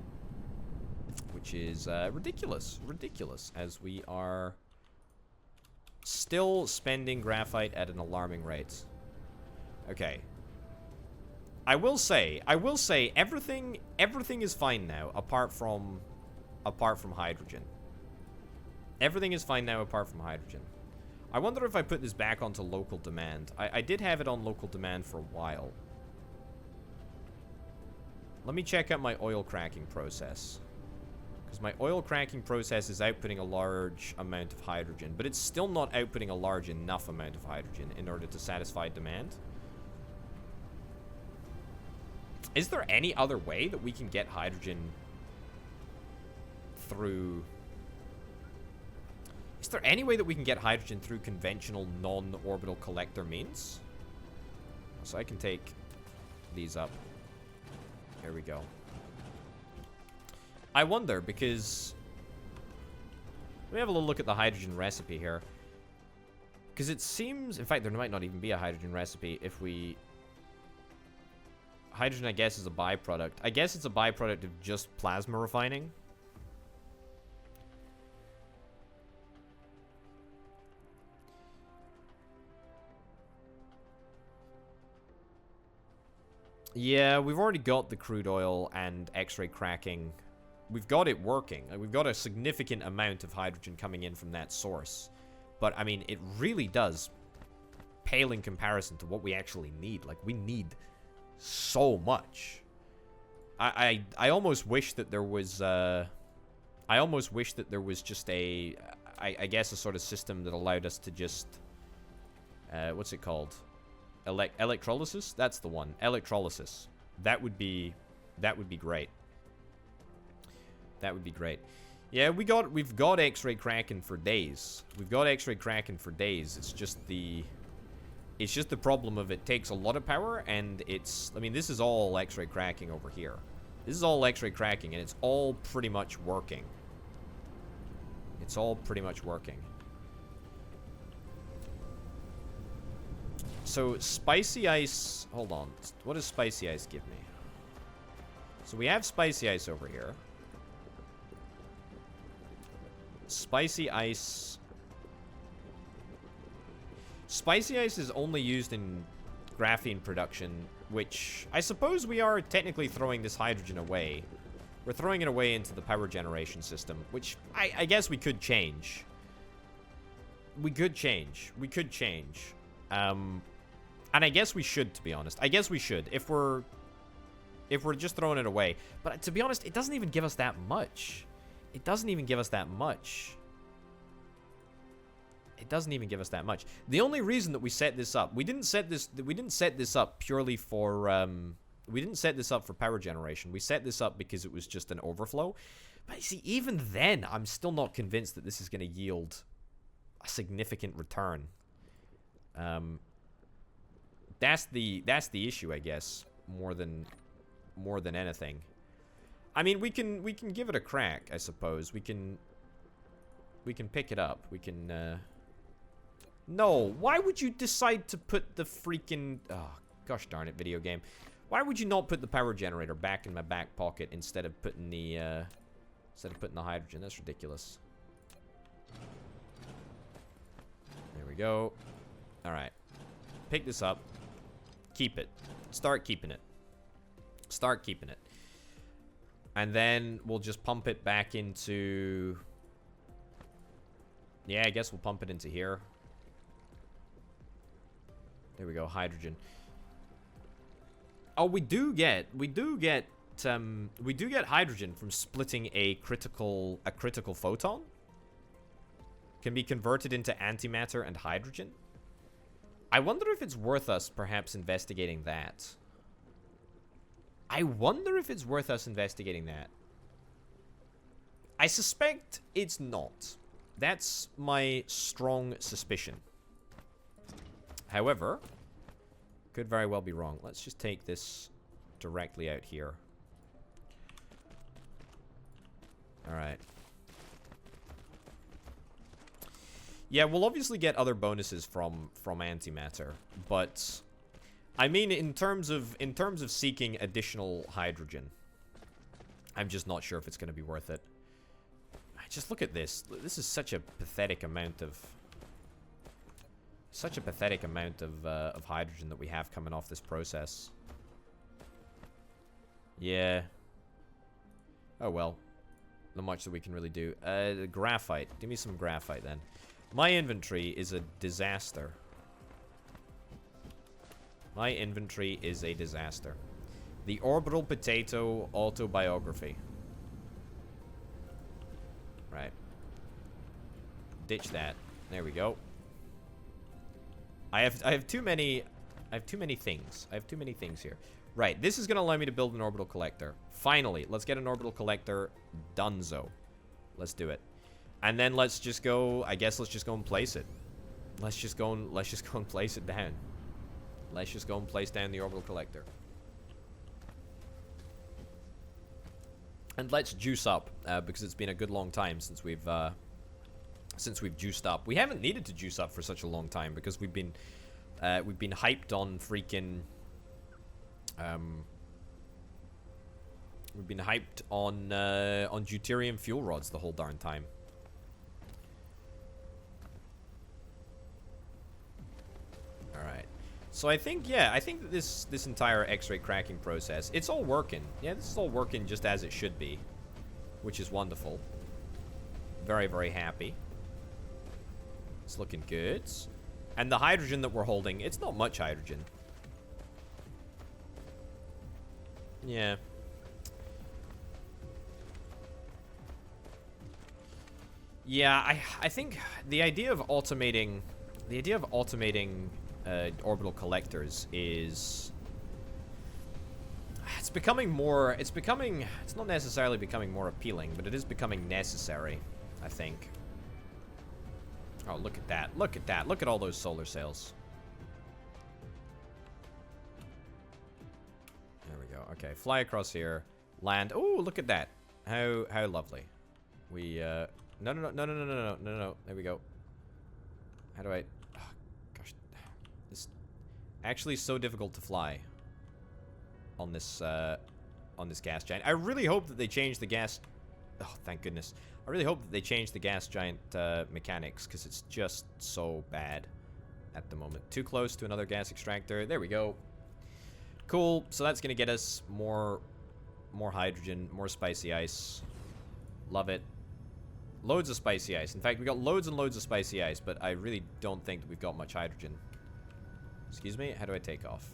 Which is ridiculous. Ridiculous. As we are still spending graphite at an alarming rate. Okay. I will say, everything is fine now, apart from hydrogen. Everything is fine now, apart from hydrogen. I wonder if I put this back onto local demand. I did have it on local demand for a while. Let me check out my oil cracking process. Because my oil cracking process is outputting a large amount of hydrogen, but it's still not outputting a large enough amount of hydrogen in order to satisfy demand. Is there any other way that we can get hydrogen through... Is there any way that we can get hydrogen through conventional non-orbital collector means? So I can take these up. Here we go. I wonder, because... Let me have a little look at the hydrogen recipe here. Because it seems... In fact, there might not even be a hydrogen recipe if we... Hydrogen, I guess, is a byproduct. I guess it's a byproduct of just plasma refining. Yeah, we've already got the crude oil and X-ray cracking. We've got it working. We've got a significant amount of hydrogen coming in from that source. But, I mean, it really does pale in comparison to what we actually need. Like, we need so much. I almost wish that there was, I almost wish that there was just a, I guess a sort of system that allowed us to just, what's it called? Electrolysis? That's the one. Electrolysis. That would be great. That would be great. Yeah, we've got X-ray cracking for days. We've got X-ray cracking for days. It's just the problem of it takes a lot of power, and it's... I mean, this is all X-ray cracking over here. This is all X-ray cracking, and it's all pretty much working. It's all pretty much working. So, spicy ice... Hold on. What does spicy ice give me? So, we have spicy ice over here. Spicy ice... Spicy ice is only used in graphene production, which I suppose we are technically throwing this hydrogen away. We're throwing it away into the power generation system, which I guess we could change. We could change. We could change. And I guess we should, to be honest. I guess we should, if we're just throwing it away. But to be honest, it doesn't even give us that much. It doesn't even give us that much. It doesn't even give us that much. The only reason that we set this up, we didn't set this up purely for we didn't set this up for power generation. We set this up because it was just an overflow. But you see, even then, I'm still not convinced that this is going to yield a significant return. That's the issue, I guess, more than anything. I mean, we can give it a crack, I suppose. We can pick it up. We can No, why would you decide to put the freaking... Oh, gosh darn it, video game. Why would you not put the power generator back in my back pocket instead of putting the hydrogen? That's ridiculous. There we go. Alright. Pick this up. Keep it. Start keeping it. Start keeping it. And then we'll just pump it back into... Yeah, I guess we'll pump it into here. There we go, hydrogen. Oh, we do get hydrogen from splitting a critical photon. Can be converted into antimatter and hydrogen. I wonder if it's worth us perhaps investigating that. I wonder if it's worth us investigating that. I suspect it's not. That's my strong suspicion. However, could very well be wrong. Let's just take this directly out here. Alright. Yeah, we'll obviously get other bonuses from antimatter, but I mean in terms of seeking additional hydrogen, I'm just not sure if it's going to be worth it. Just look at this. This is such a pathetic amount of hydrogen that we have coming off this process. Yeah. Oh well. Not much that we can really do. Graphite. Give me some graphite then. My inventory is a disaster. My inventory is a disaster. The Orbital Potato autobiography. Right. Ditch that. There we go. I have too many things. I have too many things here. Right, this is going to allow me to build an orbital collector. Finally, let's get an orbital collector. Dunzo. Let's do it. And then let's just go, I guess let's just go and place it. Let's just go and place it down. Let's just go and place down the orbital collector. And let's juice up, because it's been a good long time since we've juiced up. We haven't needed to juice up for such a long time because we've been hyped on freaking we've been hyped on deuterium fuel rods the whole darn time. All right. So I think that this entire X-ray cracking process, it's all working. Yeah, this is all working just as it should be, which is wonderful. Very, very happy. It's looking good. And the hydrogen that we're holding, it's not much hydrogen. Yeah. Yeah, I think the idea of automating orbital collectors is it's not necessarily becoming more appealing, but it is becoming necessary, I think. Oh, look at that. Look at that. Look at all those solar sails. There we go. Okay, fly across here. Land. Oh, look at that. How lovely. We no. There we go. How do I gosh. This actually so difficult to fly on this gas giant. I really hope that they change the gas. Oh, thank goodness. I really hope that they change the gas giant mechanics, because it's just so bad at the moment. Too close to another gas extractor. There we go. Cool. So that's going to get us more hydrogen, more spicy ice. Love it. Loads of spicy ice. In fact, we got loads and loads of spicy ice, but I really don't think that we've got much hydrogen. Excuse me? How do I take off?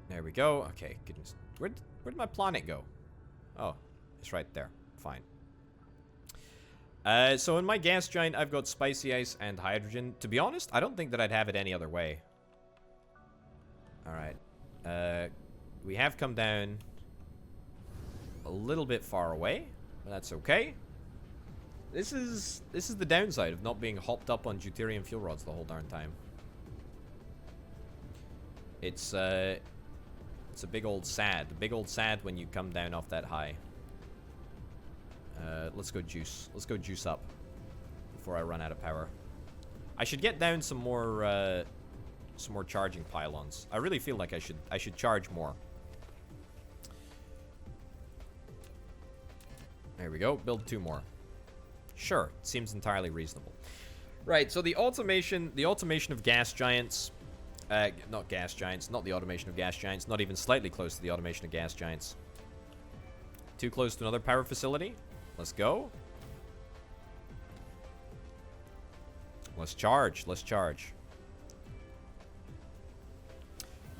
There we go. Okay, goodness. Where did my planet go? Oh, it's right there. Fine. So in my gas giant, I've got spicy ice and hydrogen. To be honest, I don't think that I'd have it any other way. Alright. We have come down a little bit far away, but that's okay. This is the downside of not being hopped up on deuterium fuel rods the whole darn time. It's a big old sad. A big old sad when you come down off that high. Let's go juice. Let's go juice up before I run out of power. I should get down some more charging pylons. I really feel like I should charge more. There we go. Build 2 more. Sure, seems entirely reasonable. Right, so the automation of gas giants, not gas giants, not the automation of gas giants, not even slightly close to the automation of gas giants. Too close to another power facility. Let's go. Let's charge. Let's charge.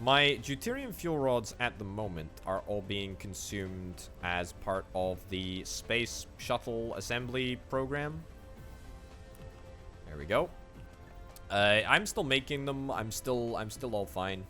My deuterium fuel rods at the moment are all being consumed as part of the space shuttle assembly program. There we go. I'm still making them. I'm still all fine.